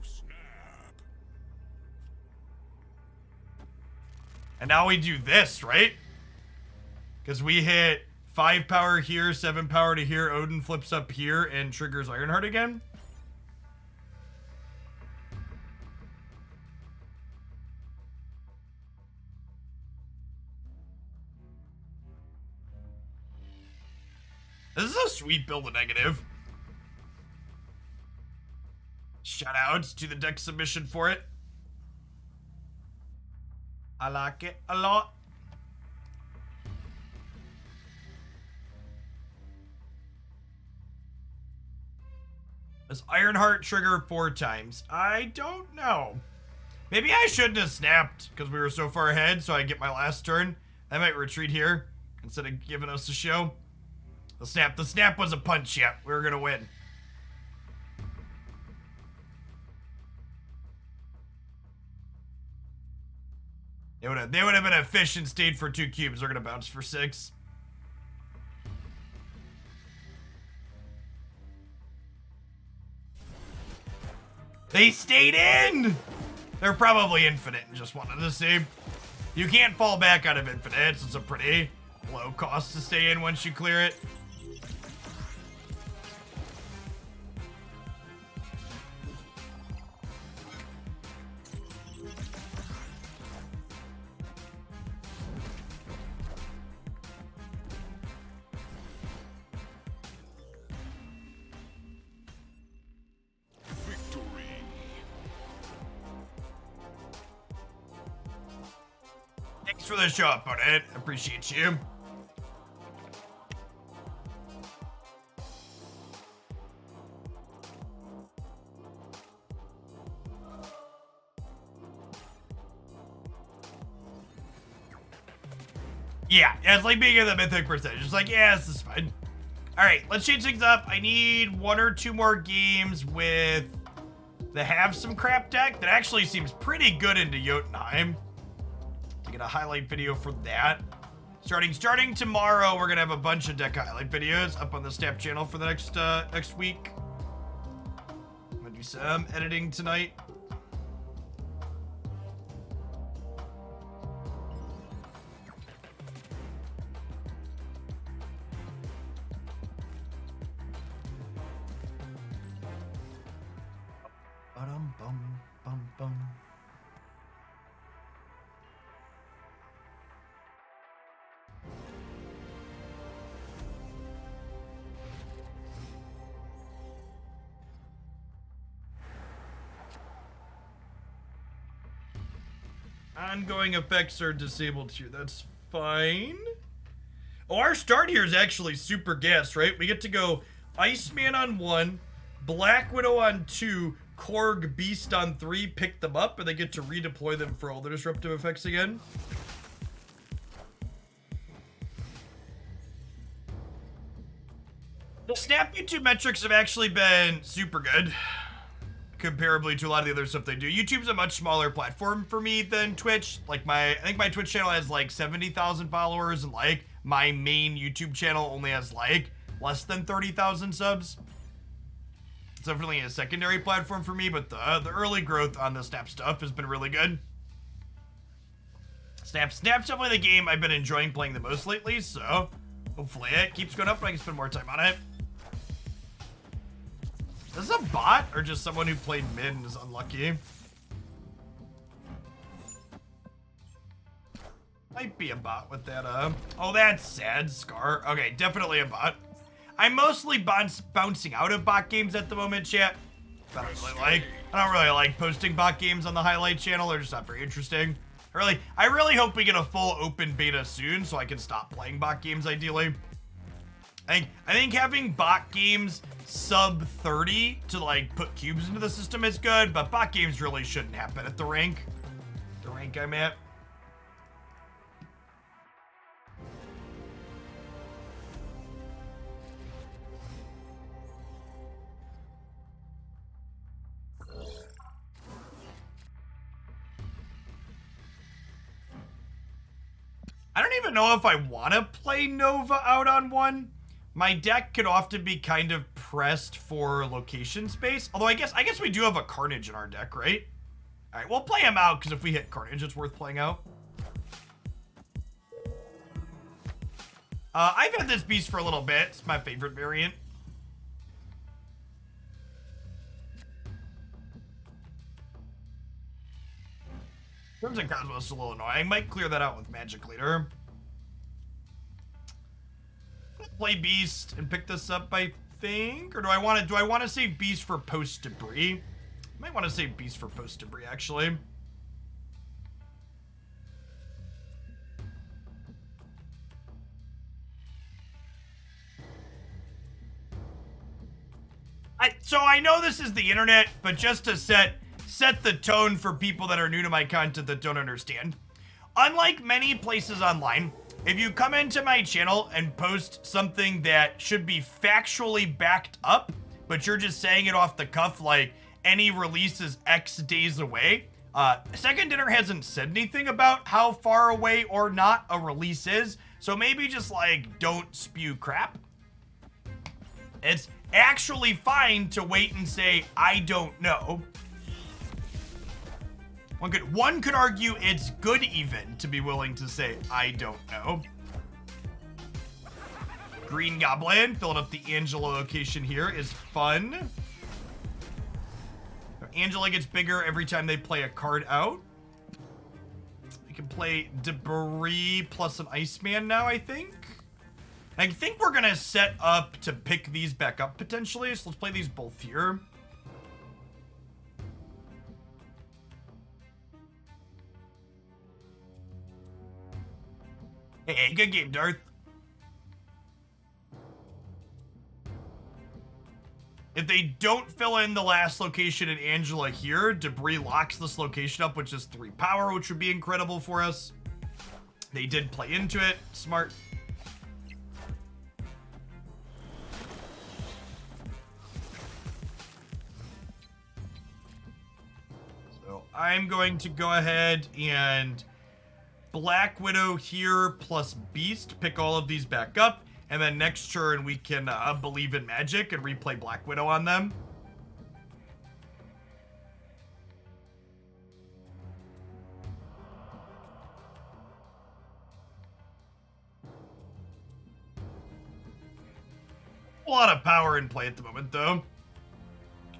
snap. And now we do this, right? Because we hit 5 power here, 7 power to here. Odin flips up here and triggers Ironheart again. This is a sweet build of negative. Shout outs to the deck submission for it. I like it a lot. Does Ironheart trigger 4 times? I don't know. Maybe I shouldn't have snapped because we were so far ahead, so I get my last turn. I might retreat here instead of giving us a show. The snap was a punch, yeah. We were gonna win. They would have been a fish and stayed for 2 cubes. They're gonna bounce for 6. They stayed in! They're probably infinite and just wanted to see. You can't fall back out of infinite, so it's a pretty low cost to stay in once you clear it. Thanks for the show, opponent. Appreciate you. Yeah, it's like being in the mythic percentage. It's like, yeah, this is fine. All right, let's change things up. I need 1 or 2 more games with the Have Some Crap deck that actually seems pretty good into Jotunheim. To get a highlight video for that. Starting tomorrow, we're gonna have a bunch of deck highlight videos up on the Snap channel for the next week. I'm gonna do some editing tonight. Bum. Ongoing effects are disabled here. That's fine. Oh, our start here is actually super gas, right? We get to go Iceman on 1, Black Widow on 2, Korg Beast on 3, pick them up, and they get to redeploy them for all the disruptive effects again. The Snap YouTube metrics have actually been super good, comparably to a lot of the other stuff they do. YouTube's a much smaller platform for me than Twitch. Like I think my Twitch channel has like 70,000 followers, and like my main YouTube channel only has like less than 30,000 subs. It's definitely a secondary platform for me, but the early growth on the Snap stuff has been really good. Snap's definitely the game I've been enjoying playing the most lately, so hopefully it keeps going up and I can spend more time on it. Is this a bot or just someone who played mid and is unlucky? Might be a bot with that, oh, that's sad, Scar. Okay, definitely a bot. I'm mostly bouncing out of bot games at the moment, chat. I don't really like posting bot games on the highlight channel. They're just not very interesting. I really hope we get a full open beta soon so I can stop playing bot games ideally. I think having bot games sub 30 to like put cubes into the system is good, but bot games really shouldn't happen at the rank I'm at. I don't even know if I want to play Nova out on 1. My deck could often be kind of pressed for location space. Although I guess we do have a Carnage in our deck, right? All right, we'll play him out because if we hit Carnage, it's worth playing out. I've had this beast for a little bit. It's my favorite variant. Crimson Cosmos is a little annoying. Might clear that out with Magic Leader. Play Beast and pick this up, I think, or do I want to save Beast for post debris? I might want to save Beast for post debris actually. So I know this is the internet, but just to set the tone for people that are new to my content that don't understand. Unlike many places online, if you come into my channel and post something that should be factually backed up, but you're just saying it off the cuff like any release is X days away, Second Dinner hasn't said anything about how far away or not a release is, so maybe just like don't spew crap. It's actually fine to wait and say, I don't know. One could argue it's good even to be willing to say, I don't know. Green Goblin, filling up the Angela location here is fun. Angela gets bigger every time they play a card out. We can play Debris plus an Iceman now, I think. I think we're gonna set up to pick these back up potentially, so let's play these both here. Hey, good game, Darth. If they don't fill in the last location in Angela here, Debris locks this location up, which is 3 power, which would be incredible for us. They did play into it. Smart. So I'm going to go ahead and Black Widow here plus Beast, pick all of these back up, and then next turn we can believe in magic and replay Black Widow on them. A lot of power in play at the moment, though.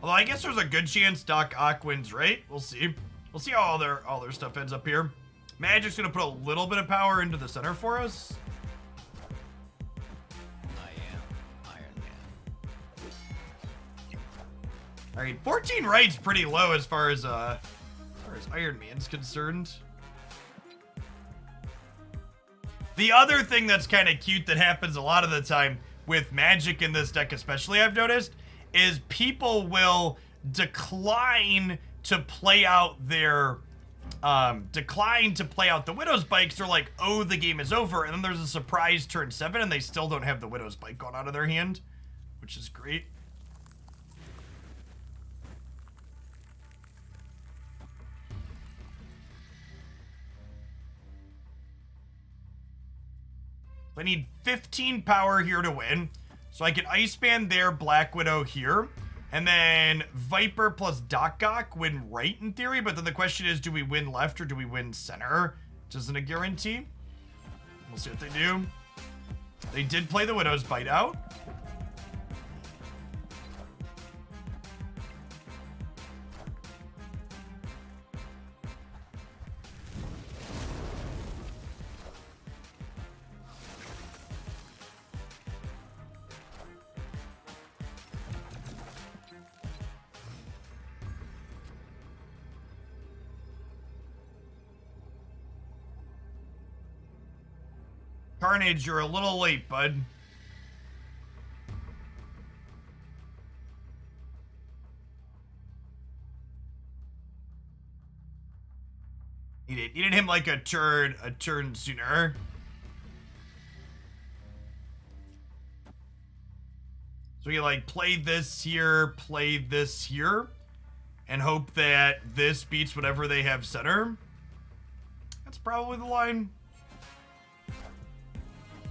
Although I guess there's a good chance Doc Ock wins, right? We'll see. We'll see how all their stuff ends up here. Magic's gonna put a little bit of power into the center for us. I am Iron Man. All right, 14 right's pretty low as far as Iron Man's concerned. The other thing that's kind of cute that happens a lot of the time with Magic in this deck, especially I've noticed, is people will decline to play out their the Widow's Bike. They're like, oh, the game is over, and then there's a surprise turn 7 and they still don't have the Widow's Bike gone out of their hand, which is great. I need 15 power here to win, so I can Ice Band there, Black Widow here, and then Viper plus Doc Ock win right in theory, but then the question is, do we win left or do we win center? Which isn't a guarantee. We'll see what they do. They did play the Widow's Bite out. Carnage, you're a little late, bud. Needed him like a turn sooner. So you like play this here, and hope that this beats whatever they have center. That's probably the line.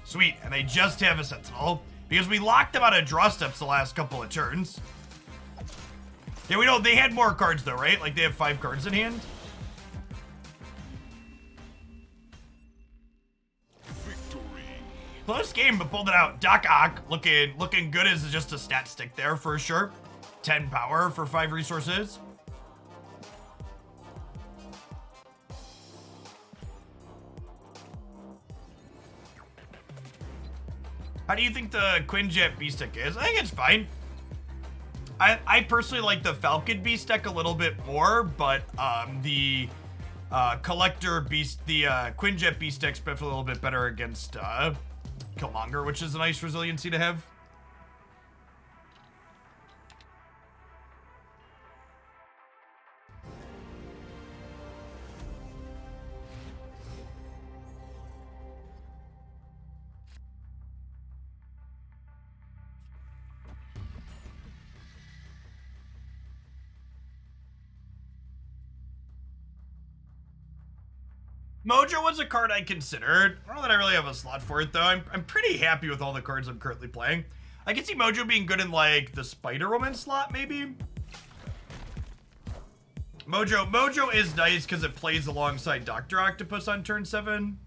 Sweet, and they just have a Sentinel, because we locked them out of draw steps the last couple of turns. Yeah, we know they had more cards though, right? Like they have 5 cards in hand. Victory. Close game, but pulled it out. Doc Ock looking good as just a stat stick there for sure. 10 power for 5 resources. How do you think the Quinjet beast deck is? I think it's fine. I personally like the Falcon beast deck a little bit more, but the Collector beast, the Quinjet beast deck's a little bit better against Killmonger, which is a nice resiliency to have. Mojo was a card I considered. I don't know that I really have a slot for it, though. I'm pretty happy with all the cards I'm currently playing. I can see Mojo being good in, like, the Spider-Woman slot, maybe? Mojo is nice because it plays alongside Dr. Octopus on turn 7.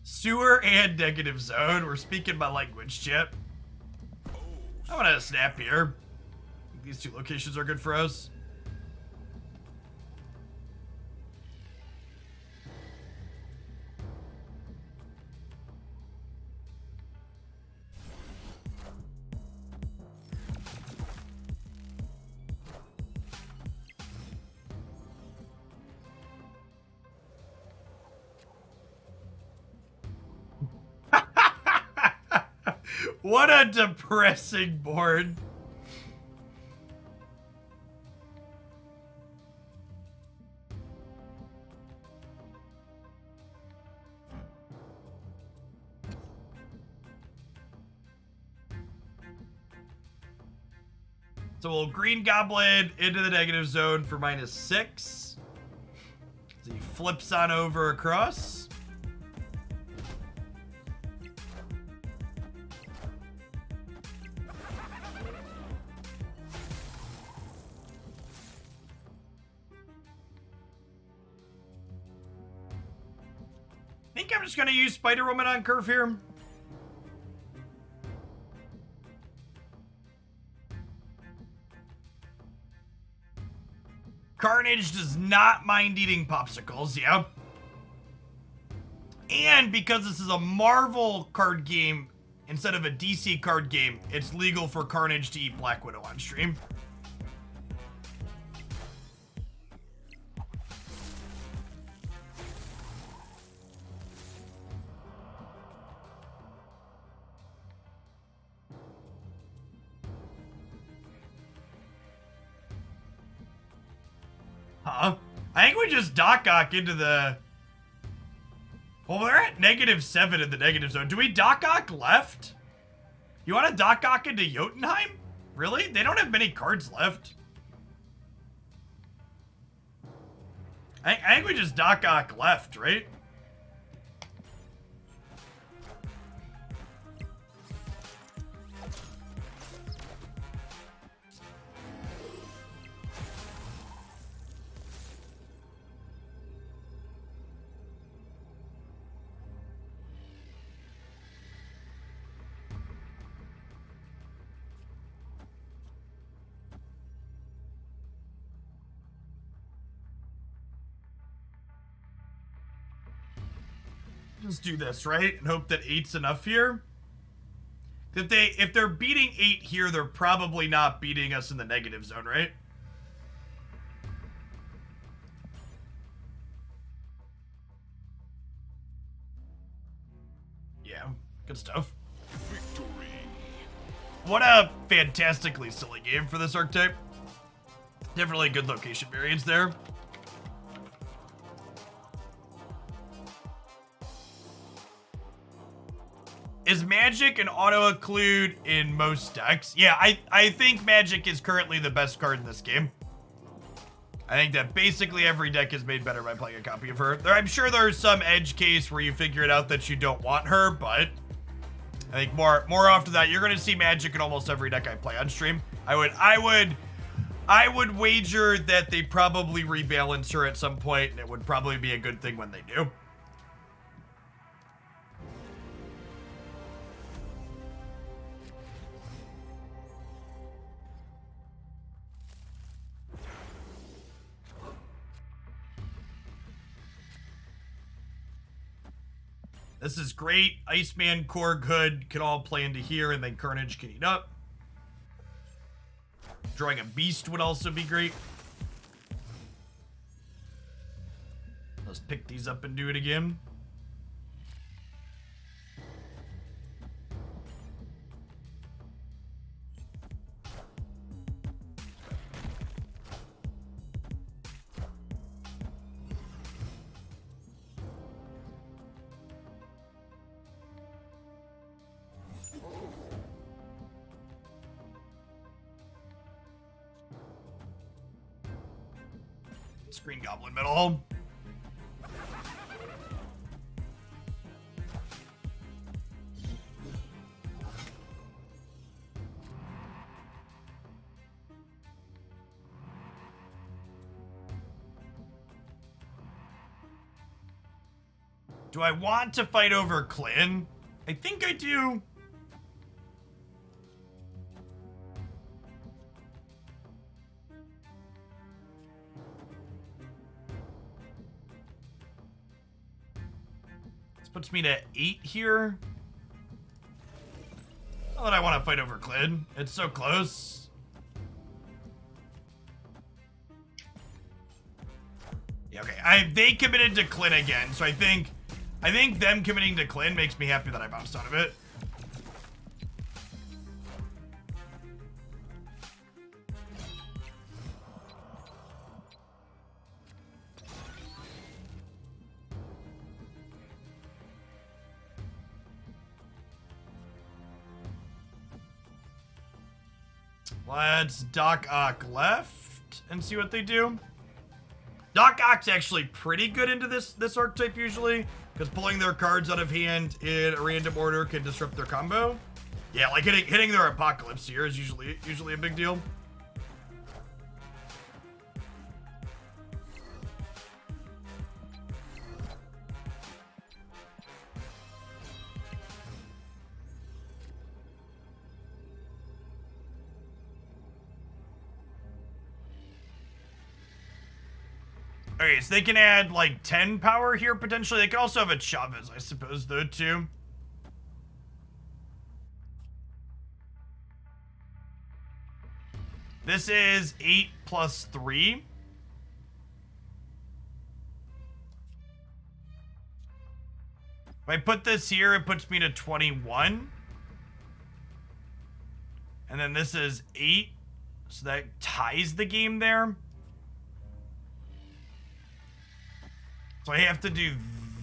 Sewer and Negative Zone. We're speaking my language, Chip. I want to snap here. These two locations are good for us. What a depressing board. So we'll Green Goblin into the Negative Zone for -6. So he flips on over across. I think I'm just gonna use Spider-Woman on curve here. Carnage does not mind eating popsicles, yeah. And because this is a Marvel card game instead of a DC card game, it's legal for Carnage to eat Black Widow on stream. Huh? I think we just Doc Ock into the... Well, we're at -7 in the Negative Zone. Do we Doc Ock left? You want to Doc Ock into Jotunheim? Really? They don't have many cards left. I think we just Doc Ock left, right? Just do this, right? And hope that 8's enough here. If they're beating 8 here, they're probably not beating us in the Negative Zone, right? Yeah, good stuff. Victory. What a fantastically silly game for this archetype. Definitely good location variance there. Is Magic an auto-occlude in most decks? Yeah, I think Magic is currently the best card in this game. I think that basically every deck is made better by playing a copy of her. I'm sure there's some edge case where you figure it out that you don't want her, but I think more often than that, you're going to see Magic in almost every deck I play on stream. I would wager that they probably rebalance her at some point, and it would probably be a good thing when they do. This is great. Iceman, Korg, Hood can all play into here, and then Carnage can eat up. Drawing a Beast would also be great. Let's pick these up and do it again. Green Goblin middle. Do I want to fight over Clinton? I think I do. This puts me to 8 here. Not that I want to fight over Clinton. It's so close. Yeah, okay. They committed to Clint again, so I think them committing to Clint makes me happy that I bounced out of it. Let's Doc Ock left and see what they do. Doc Ock's actually pretty good into this archetype usually, because pulling their cards out of hand in a random order can disrupt their combo. Yeah, like hitting their Apocalypse here is usually a big deal. Okay, so they can add like 10 power here potentially. They can also have a Chavez, I suppose, though, too. This is 8 plus 3. If I put this here, it puts me to 21. And then this is 8. So that ties the game there. So I have to do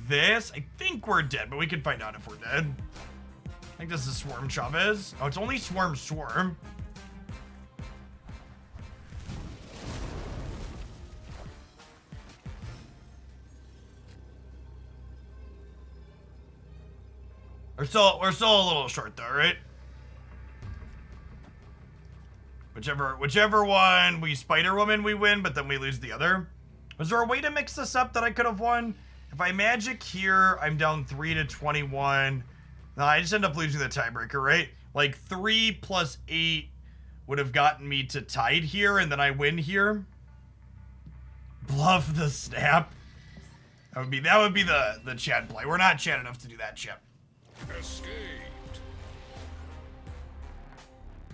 this. I think we're dead, but we can find out if we're dead. I think this is Swarm Chavez. Oh, it's only Swarm. We're still a little short though, right? Whichever one we Spider Woman, we win, but then we lose the other. Was there a way to mix this up that I could have won? If I magic here, I'm down 3 to 21. No, I just end up losing the tiebreaker, right? Like 3 plus 8 would have gotten me to tied here, and then I win here. Bluff the snap. That would be the Chad play. We're not Chad enough to do that, Chip. Escaped.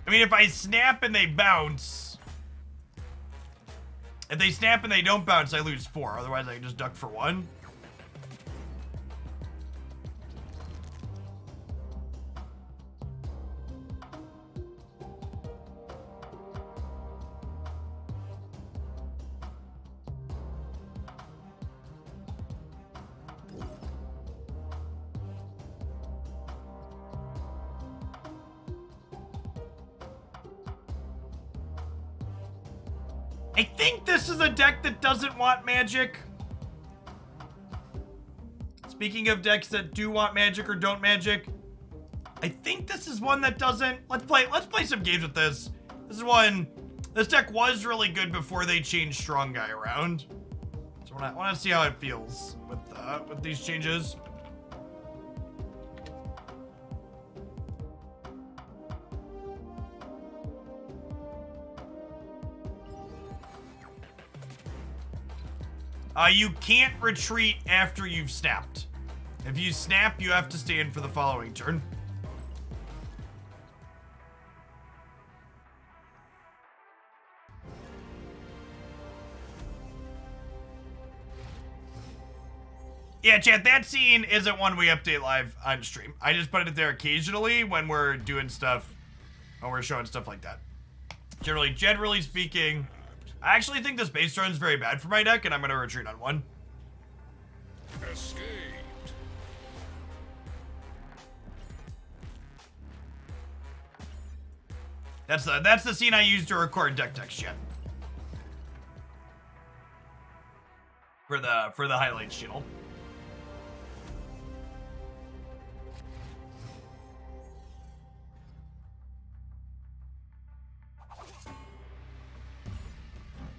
I mean, if I snap and they bounce... If they snap and they don't bounce, I lose 4. Otherwise, I can just duck for 1. I think this is a deck that doesn't want magic. Speaking of decks that do want magic or don't magic, I think this is one that doesn't. Let's play some games with this. This deck was really good before they changed Strong Guy around. So I want to see how it feels with these changes. You can't retreat after you've snapped. If you snap, you have to stay in for the following turn. Yeah, chat, that scene isn't one we update live on stream. I just put it there occasionally when we're doing stuff, when we're showing stuff like that. Generally speaking, I actually think this base run is very bad for my deck, and I'm going to retreat on 1. Escaped. That's the scene I used to record deck text chat. for the highlights channel.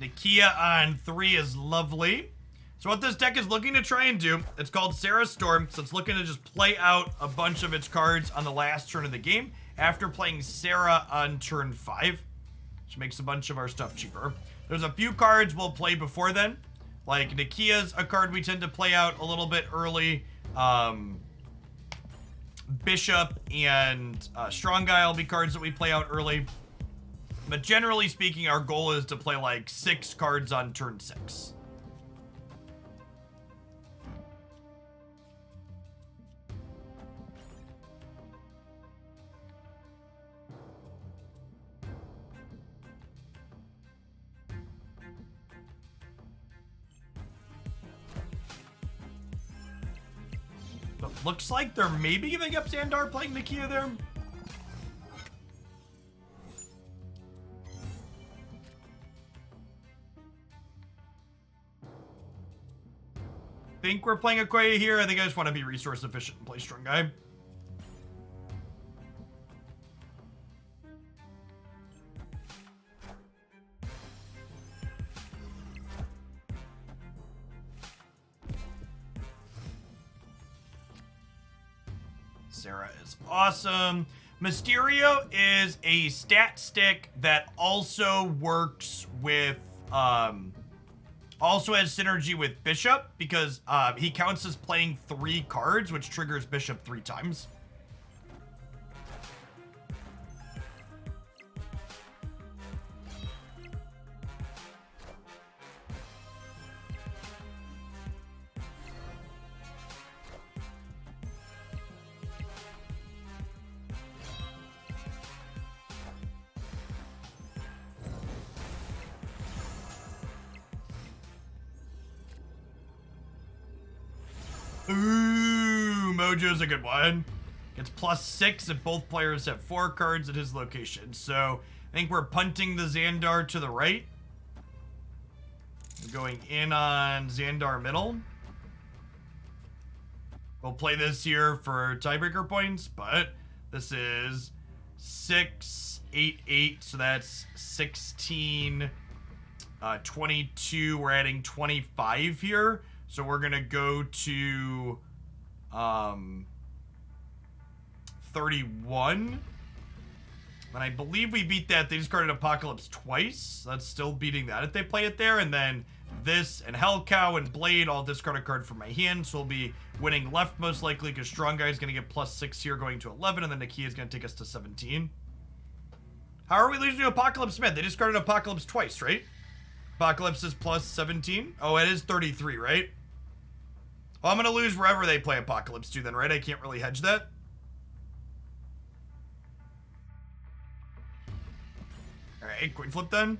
Nakia on 3 is lovely. So what this deck is looking to try and do, it's called Sarah Storm, so it's looking to just play out a bunch of its cards on the last turn of the game after playing Sarah on turn 5, which makes a bunch of our stuff cheaper. There's a few cards we'll play before then, like Nakia's a card we tend to play out a little bit early. Bishop and Strong Guy will be cards that we play out early. But generally speaking, our goal is to play like 6 cards on turn 6. But looks like they're maybe giving up Xandar playing Nakia there. Think we're playing Okoye here. I think I just want to be resource efficient and play Strong Guy. Sarah is awesome. Mysterio is a stat stick that also works with also has synergy with Bishop because he counts as playing 3 cards, which triggers Bishop 3 times. Ooh, Mojo's a good one. Gets +6 if both players have 4 cards at his location. So I think we're punting the Xandar to the right. We're going in on Xandar middle. We'll play this here for tiebreaker points, but this is 6, 8, 8. So that's 16, 22. We're adding 25 here. So we're going to go to 31. And I believe we beat that. They discarded Apocalypse twice. That's still beating that if they play it there. And then this and Hell Cow and Blade all discard a card from my hand. So we'll be winning left most likely because Strong Guy is going to get +6 here going to 11. And then Nakia is going to take us to 17. How are we losing to Apocalypse Mid? They discarded Apocalypse twice, right? Apocalypse is +17. Oh, it is 33, right? Well, I'm going to lose wherever they play Apocalypse to then, right? I can't really hedge that. Alright, coin flip then.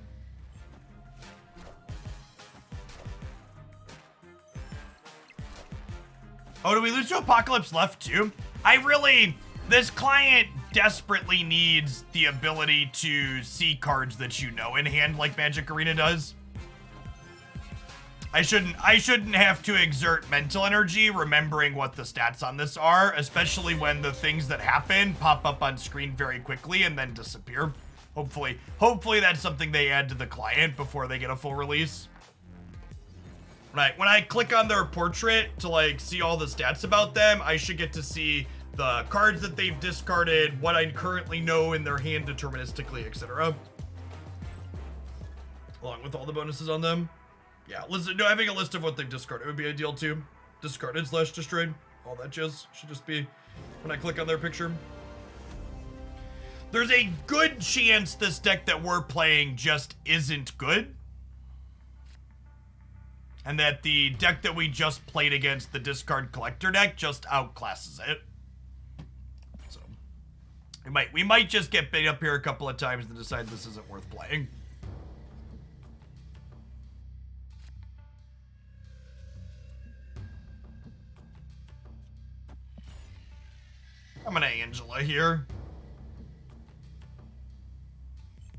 Oh, do we lose to Apocalypse left too? This client desperately needs the ability to see cards that you know in hand like Magic Arena does. I shouldn't have to exert mental energy remembering what the stats on this are, especially when the things that happen pop up on screen very quickly and then disappear. Hopefully that's something they add to the client before they get a full release. Right, when I click on their portrait to like see all the stats about them, I should get to see the cards that they've discarded, what I currently know in their hand deterministically, etc. Along with all the bonuses on them. Yeah, listen, no, having a list of what they've discarded would be ideal too. Discarded / destroyed. All that jizz should just be when I click on their picture. There's a good chance this deck that we're playing just isn't good. And that the deck that we just played against, the Discard Collector deck, just outclasses it. So, we might just get bait up here a couple of times and decide this isn't worth playing. I'm gonna Angela here.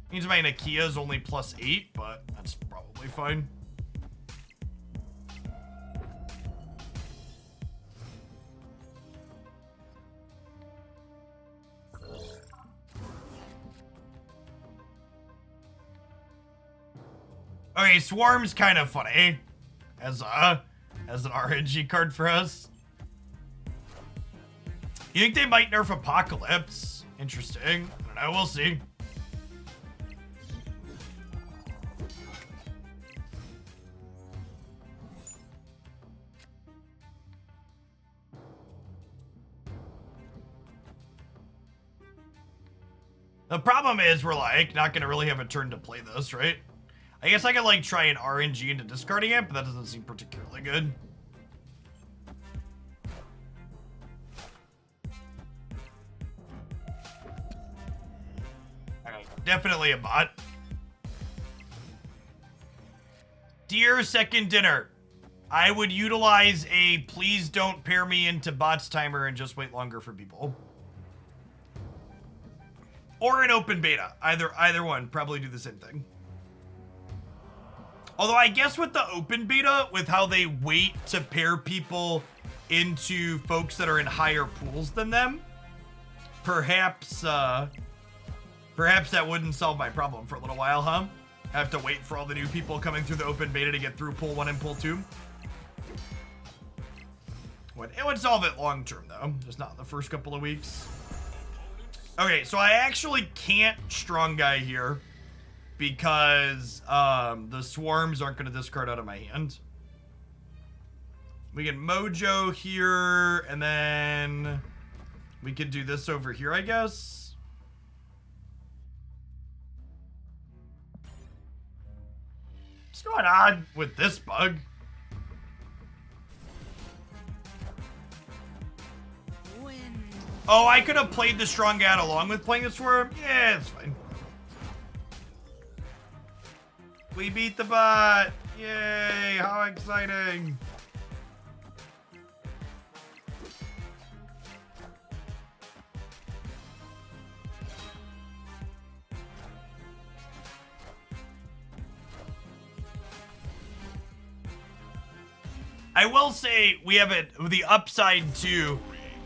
Means my Nakia is only +8, but that's probably fine. Okay, Swarm's kind of funny as an RNG card for us. You think they might nerf Apocalypse? Interesting. I don't know. We'll see. The problem is we're like not gonna really have a turn to play this, right? I guess I could like try an RNG into discarding it, but that doesn't seem particularly good. Definitely a bot. Dear Second Dinner, I would utilize a please don't pair me into bots timer and just wait longer for people. Or an open beta. Either one. Probably do the same thing. Although I guess with the open beta, with how they wait to pair people into folks that are in higher pools than them, perhaps that wouldn't solve my problem for a little while, huh? I have to wait for all the new people coming through the open beta to get through pool 1 and pool 2. It would solve it long term, though. Just not in the first couple of weeks. Okay, so I actually can't strong guy here because the swarms aren't going to discard out of my hand. We can Mojo here, and then we could do this over here, I guess. What's going on with this bug? Oh, I could have played the strong guy along with playing the swarm? Yeah, it's fine. We beat the bot! Yay, how exciting! I will say we have the upside to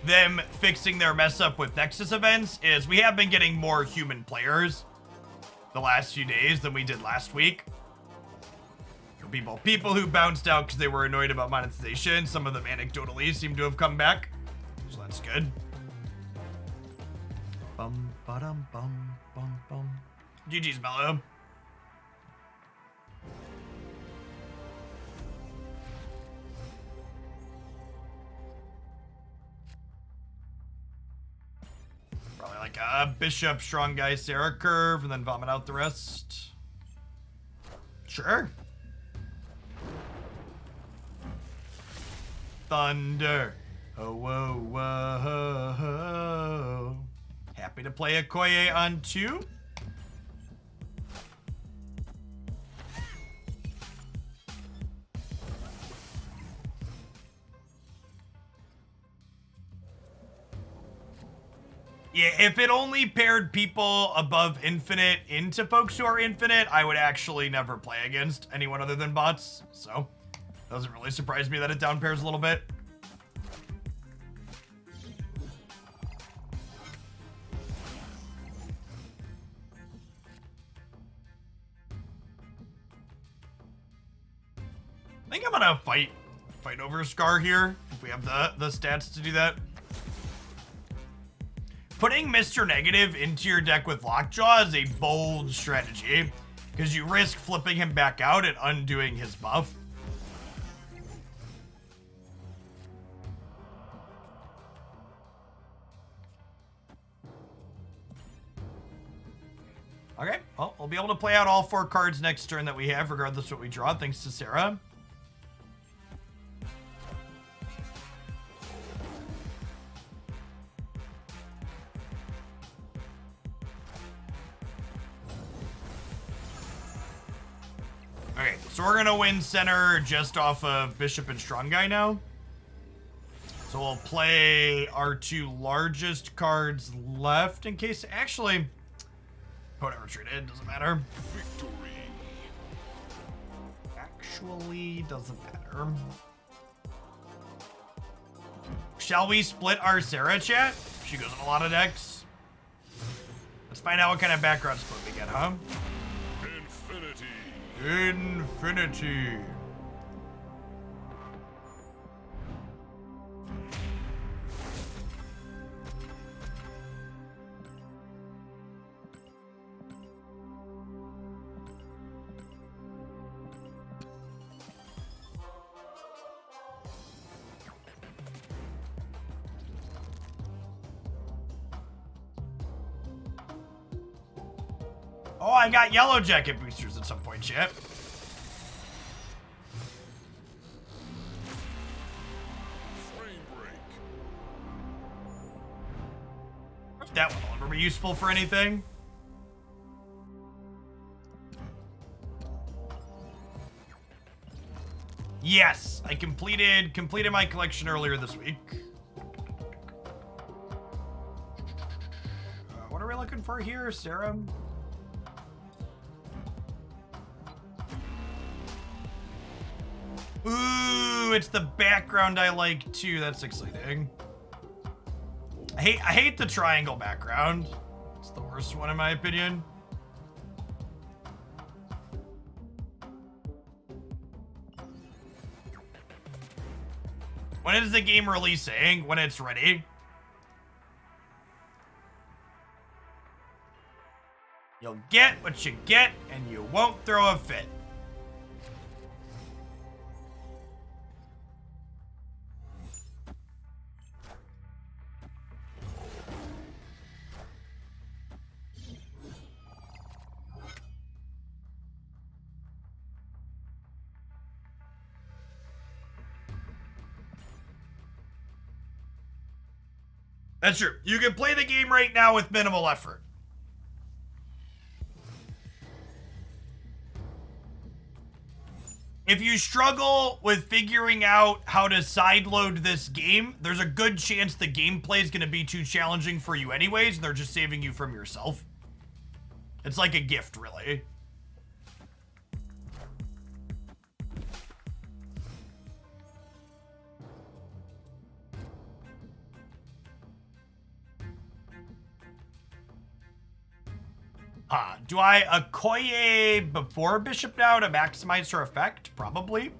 them fixing their mess up with Nexus events is we have been getting more human players the last few days than we did last week. People who bounced out because they were annoyed about monetization, some of them anecdotally seem to have come back, so that's good. Bum ba-dum bum bum bum. GG's Mellow. Probably like a Bishop, Strong Guy, Sarah curve, and then vomit out the rest. Sure. Thunder. Oh, whoa, whoa. Happy to play a Koye on 2. Yeah, if it only paired people above infinite into folks who are infinite, I would actually never play against anyone other than bots. So, doesn't really surprise me that it down pairs a little bit. I think I'm gonna fight over Scar here, if we have the stats to do that. Putting Mr. Negative into your deck with Lockjaw is a bold strategy, because you risk flipping him back out and undoing his buff. Okay, well, we'll be able to play out all 4 cards next turn that we have, regardless of what we draw, thanks to Sarah. Okay, so we're gonna win center just off of Bishop and Strong Guy now. So we'll play our 2 largest cards left in case, actually, whatever retreated, doesn't matter. Victory. Actually, doesn't matter. Shall we split our Sarah chat? She goes in a lot of decks. Let's find out what kind of background split we get, huh? Infinity Infinity. Oh, I got yellow jacket boosters at some point, Chip. Frame break. If that one will ever be useful for anything. Yes, I completed my collection earlier this week. What are we looking for here, Serum? Ooh, it's the background I like too. That's exciting. I hate the triangle background. It's the worst one in my opinion. When is the game releasing? When it's ready. You'll get what you get and you won't throw a fit. That's true. You can play the game right now with minimal effort. If you struggle with figuring out how to sideload this game, there's a good chance the gameplay is going to be too challenging for you anyways, and they're just saving you from yourself. It's like a gift, really. Do I Okoye before Bishop now to maximize her effect? Probably.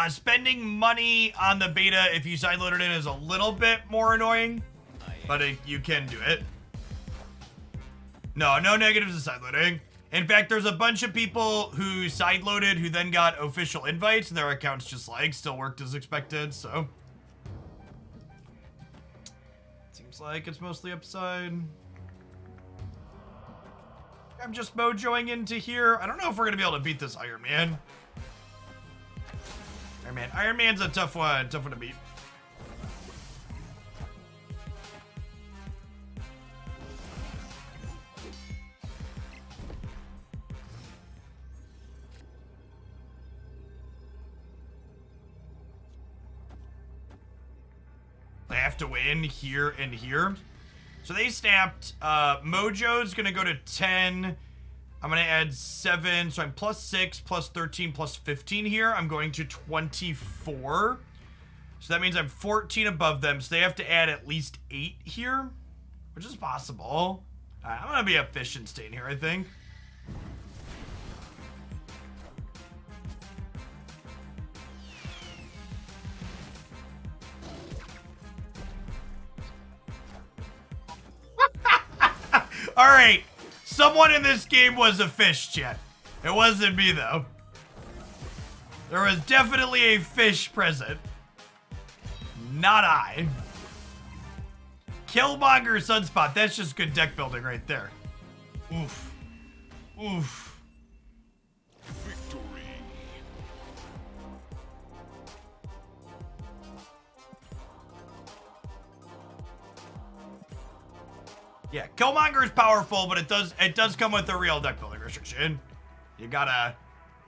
Spending money on the beta if you sideload it in is a little bit more annoying, but you can do it. No negatives to sideloading. In fact, there's a bunch of people who sideloaded who then got official invites and their accounts just like still worked as expected, so. Seems like it's mostly upside. I'm just mojoing into here. I don't know if we're gonna be able to beat this Iron Man. Iron Man's a tough one to beat. I have to win here and here. So they snapped. Mojo's gonna go to 10. I'm going to add 7, so I'm plus 6, plus 13, plus 15 here. I'm going to 24. So that means I'm 14 above them, so they have to add at least 8 here, which is possible. I'm going to be efficient staying here, I think. All right. Someone in this game was a fish, chat. It wasn't me, though. There was definitely a fish present. Not I. Killmonger Sunspot. That's just good deck building right there. Oof. Oof. Victory. Yeah, Killmonger is powerful, but it does come with a real deck building restriction. You gotta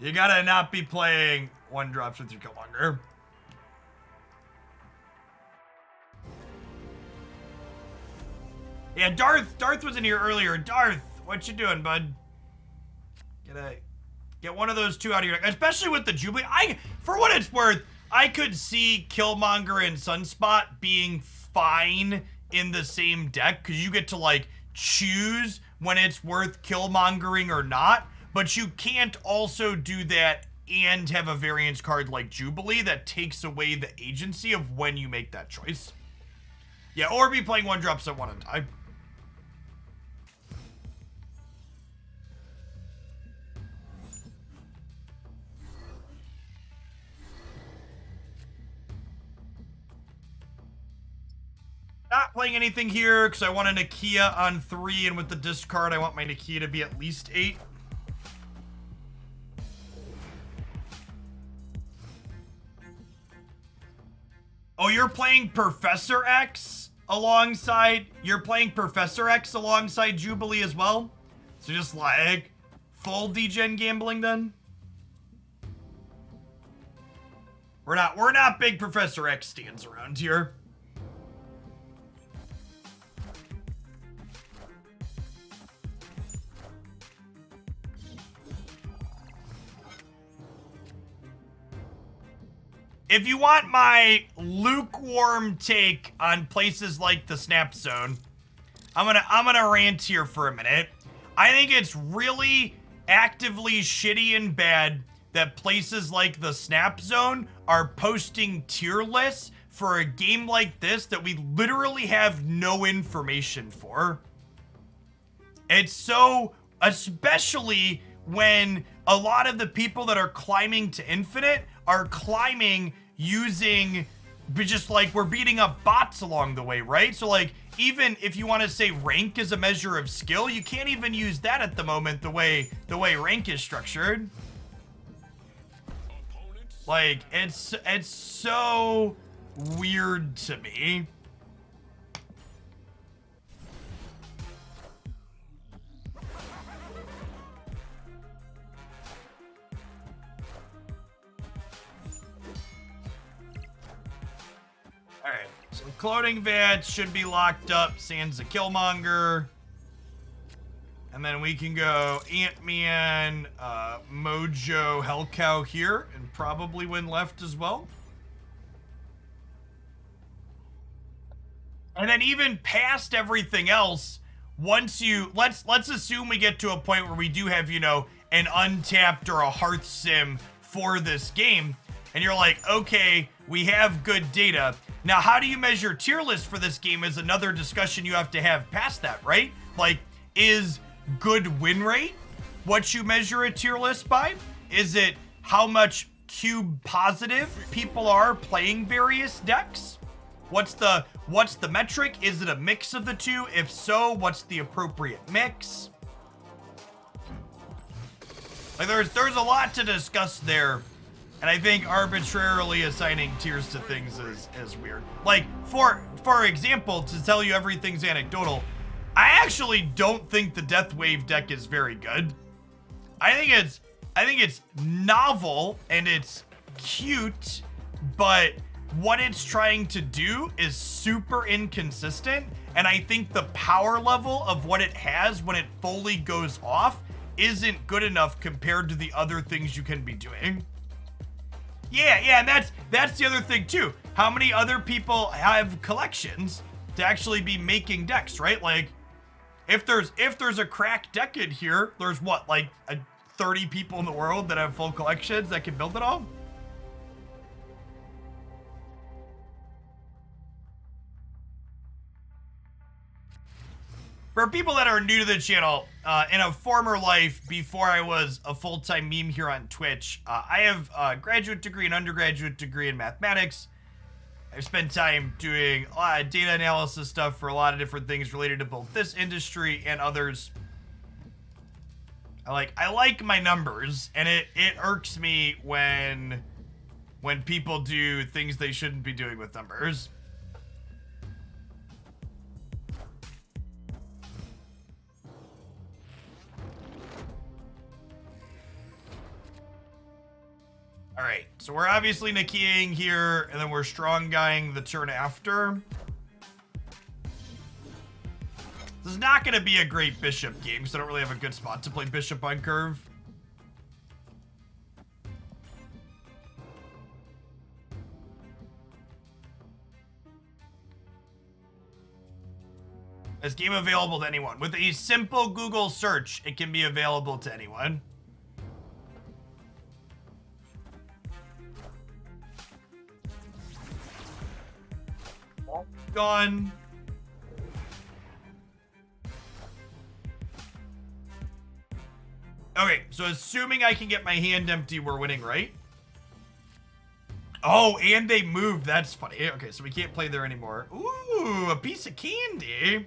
not be playing 1-drops with your Killmonger. Yeah, Darth was in here earlier. Darth, what you doing, bud? Get one of those two out of your deck, especially with the Jubilee. For what it's worth, I could see Killmonger and Sunspot being fine in the same deck because you get to like choose when it's worth Killmongering or not, but you can't also do that and have a variance card like Jubilee that takes away the agency of when you make that choice. Yeah, or be playing 1-drops at 1 and die. Not playing anything here because I want a Nakia on 3, and with the discard, I want my Nakia to be at least 8. Oh, you're playing Professor X alongside... You're playing Professor X alongside Jubilee as well? So just like full degen gambling then? We're not big Professor X stands around here. If you want my lukewarm take on places like the Snap Zone, I'm gonna rant here for a minute. I think it's really actively shitty and bad that places like the Snap Zone are posting tier lists for a game like this that we literally have no information for. It's so, especially when a lot of the people that are climbing to Infinite are climbing using just like we're beating up bots along the way, right? So like even if you want to say rank is a measure of skill, you can't even use that at the moment the way rank is structured. Like it's so weird to me. Alright, so Clothing Vats should be locked up, sans a Killmonger. And then we can go Ant-Man, Mojo, Hellcow here, and probably win left as well. And then even past everything else, once you, let's assume we get to a point where we do have, you know, an Untapped or a Hearth Sim for this game, and you're like, okay, we have good data. Now, how do you measure tier list for this game is another discussion you have to have past that, right? Like, is good win rate what you measure a tier list by? Is it how much cube positive people are playing various decks? What's the metric? Is it a mix of the two? If so, what's the appropriate mix? Like there's a lot to discuss there. And I think arbitrarily assigning tiers to things is weird. Like, for example, to tell you everything's anecdotal, I actually don't think the Death Wave deck is very good. I think it's novel and it's cute, but what it's trying to do is super inconsistent, and I think the power level of what it has when it fully goes off isn't good enough compared to the other things you can be doing. Yeah, and that's the other thing too. How many other people have collections to actually be making decks, right? Like, if there's a cracked deck in here, there's what, like 30 people in the world that have full collections that can build it all? For people that are new to the channel, in a former life, before I was a full-time meme here on Twitch, I have a graduate degree and undergraduate degree in mathematics. I've spent time doing a lot of data analysis stuff for a lot of different things related to both this industry and others. I like my numbers, and it irks me when people do things they shouldn't be doing with numbers. All right, so we're obviously Nakiaing here, and then we're strong guying the turn after. is not going to be a great bishop game, because I don't really have a good spot to play bishop on curve. Is game available to anyone? With a simple Google search, it can be available to anyone. Gone. Okay, so assuming I can get my hand empty, we're winning, right? Oh, and they moved. That's funny. Okay, so we can't play there anymore. Ooh, a piece of candy.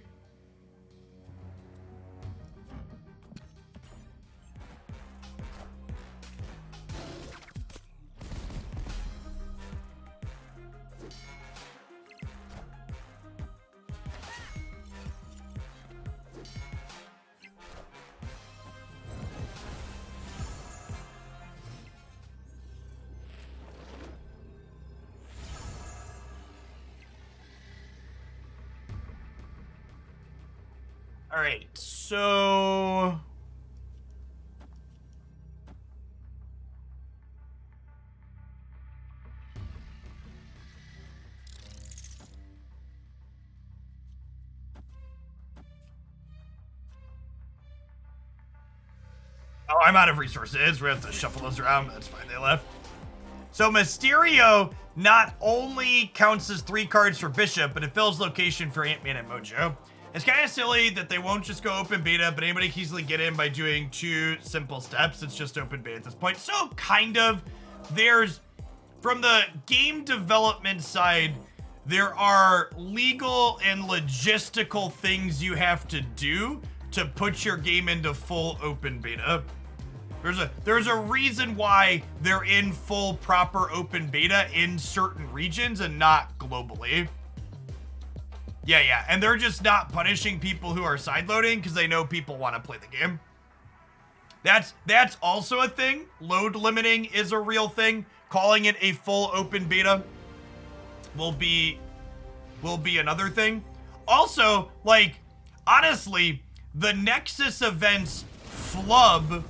All right, so oh, I'm out of resources. We have to shuffle those around. That's fine. They left. So Mysterio not only counts as 3 cards for Bishop, but it fills location for Ant-Man and Mojo. It's kind of silly that they won't just go open beta, but anybody can easily get in by doing 2 simple steps. It's just open beta at this point. So kind of, there's, from the game development side, there are legal and logistical things you have to do to put your game into full open beta. There's a reason why they're in full proper open beta in certain regions and not globally. Yeah, and they're just not punishing people who are sideloading because they know people want to play the game. That's also a thing. Load limiting is a real thing. Calling it a full open beta will be another thing. Also, like, honestly, the Nexus events flub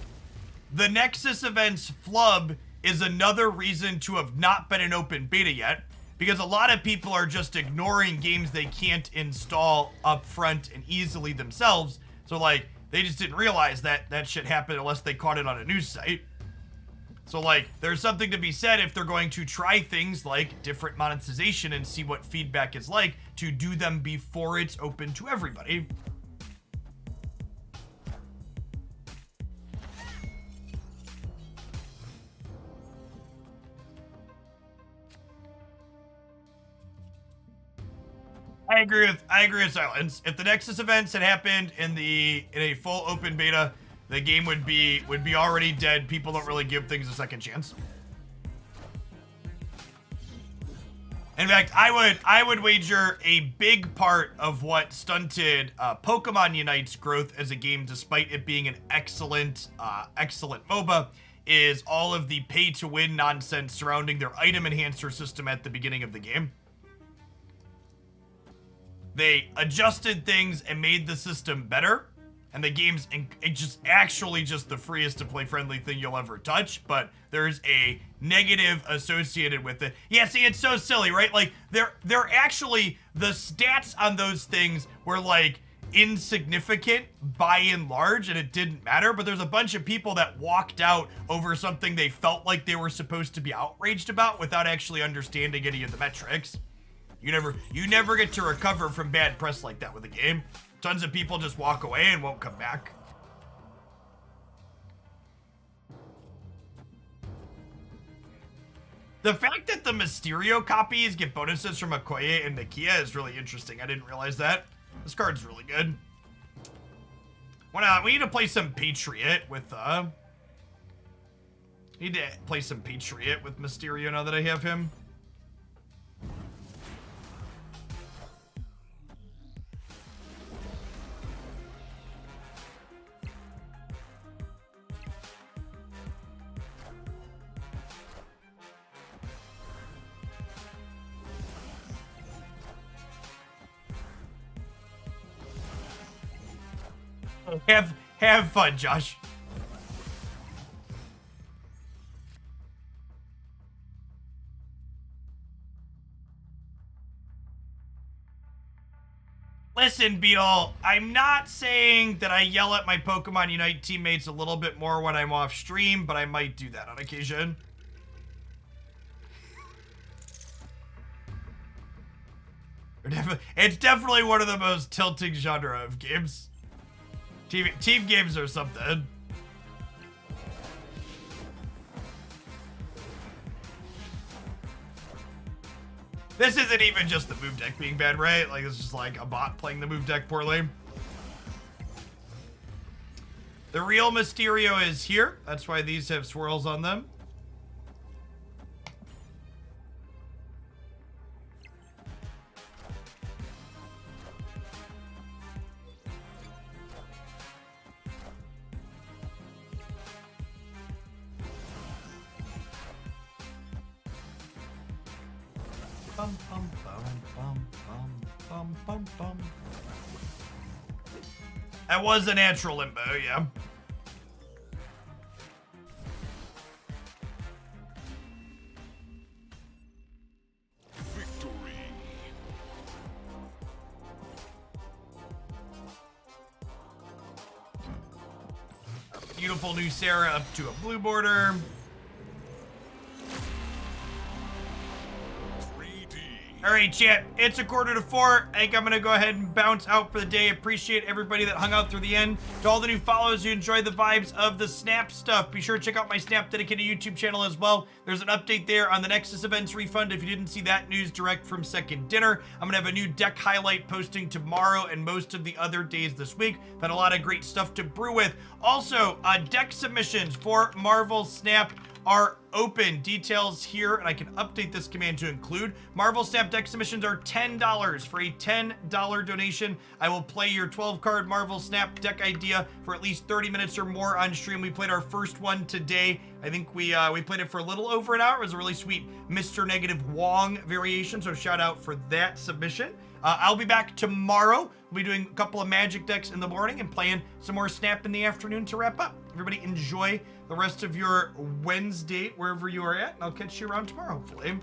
is another reason to have not been in open beta yet, because a lot of people are just ignoring games they can't install up front and easily themselves. So, like, they just didn't realize that that shit happened unless they caught it on a news site. So, like, there's something to be said if they're going to try things like different monetization and see what feedback is like, to do them before it's open to everybody. I agree with Silence. If the Nexus events had happened in a full open beta, the game would be already dead. People don't really give things a second chance. In fact, I would wager a big part of what stunted Pokemon Unite's growth as a game, despite it being an excellent MOBA, is all of the pay-to-win nonsense surrounding their item enhancer system at the beginning of the game. They adjusted things and made the system better, and the game's just the freest to play friendly thing you'll ever touch, but there's a negative associated with it. Yeah, see, it's so silly, right? Like, they're actually, the stats on those things were, like, insignificant by and large, and it didn't matter, but there's a bunch of people that walked out over something they felt like they were supposed to be outraged about without actually understanding any of the metrics. You never get to recover from bad press like that with a game. Tons of people just walk away and won't come back. The fact that the Mysterio copies get bonuses from Okoye and Nakia is really interesting. I didn't realize that. This card's really good. We need to play some Patriot with Mysterio now that I have him. Have fun, Josh. Listen, Beetle, I'm not saying that I yell at my Pokemon Unite teammates a little bit more when I'm off stream, but I might do that on occasion. It's definitely one of the most tilting genre of games. Team games or something. This isn't even just the move deck being bad, right? Like, it's just like a bot playing the move deck poorly. The real Mysterio is here. That's why these have swirls on them. Bum, bum, bum, bum, bum, bum, bum, bum. That was a natural limbo, yeah. Victory. Beautiful new Sarah up to a blue border. 3D. All right, chat, it's 3:45. I think I'm going to go ahead and bounce out for the day. Appreciate everybody that hung out through the end. To all the new followers who enjoyed the vibes of the Snap stuff, be sure to check out my Snap dedicated YouTube channel as well. There's an update there on the Nexus Events refund. If you didn't see that news direct from Second Dinner, I'm going to have a new deck highlight posting tomorrow and most of the other days this week. Had a lot of great stuff to brew with. Also, deck submissions for Marvel Snap are open. Details here, and I can update this command to include. Marvel Snap deck submissions are $10. For a $10 donation, I will play your 12-card Marvel Snap deck idea for at least 30 minutes or more on stream. We played our first one today. I think we played it for a little over an hour. It was a really sweet Mr. Negative Wong variation, so shout out for that submission. I'll be back tomorrow. We'll be doing a couple of Magic decks in the morning and playing some more Snap in the afternoon to wrap up. Everybody enjoy the rest of your Wednesday, wherever you are at, and I'll catch you around tomorrow, hopefully.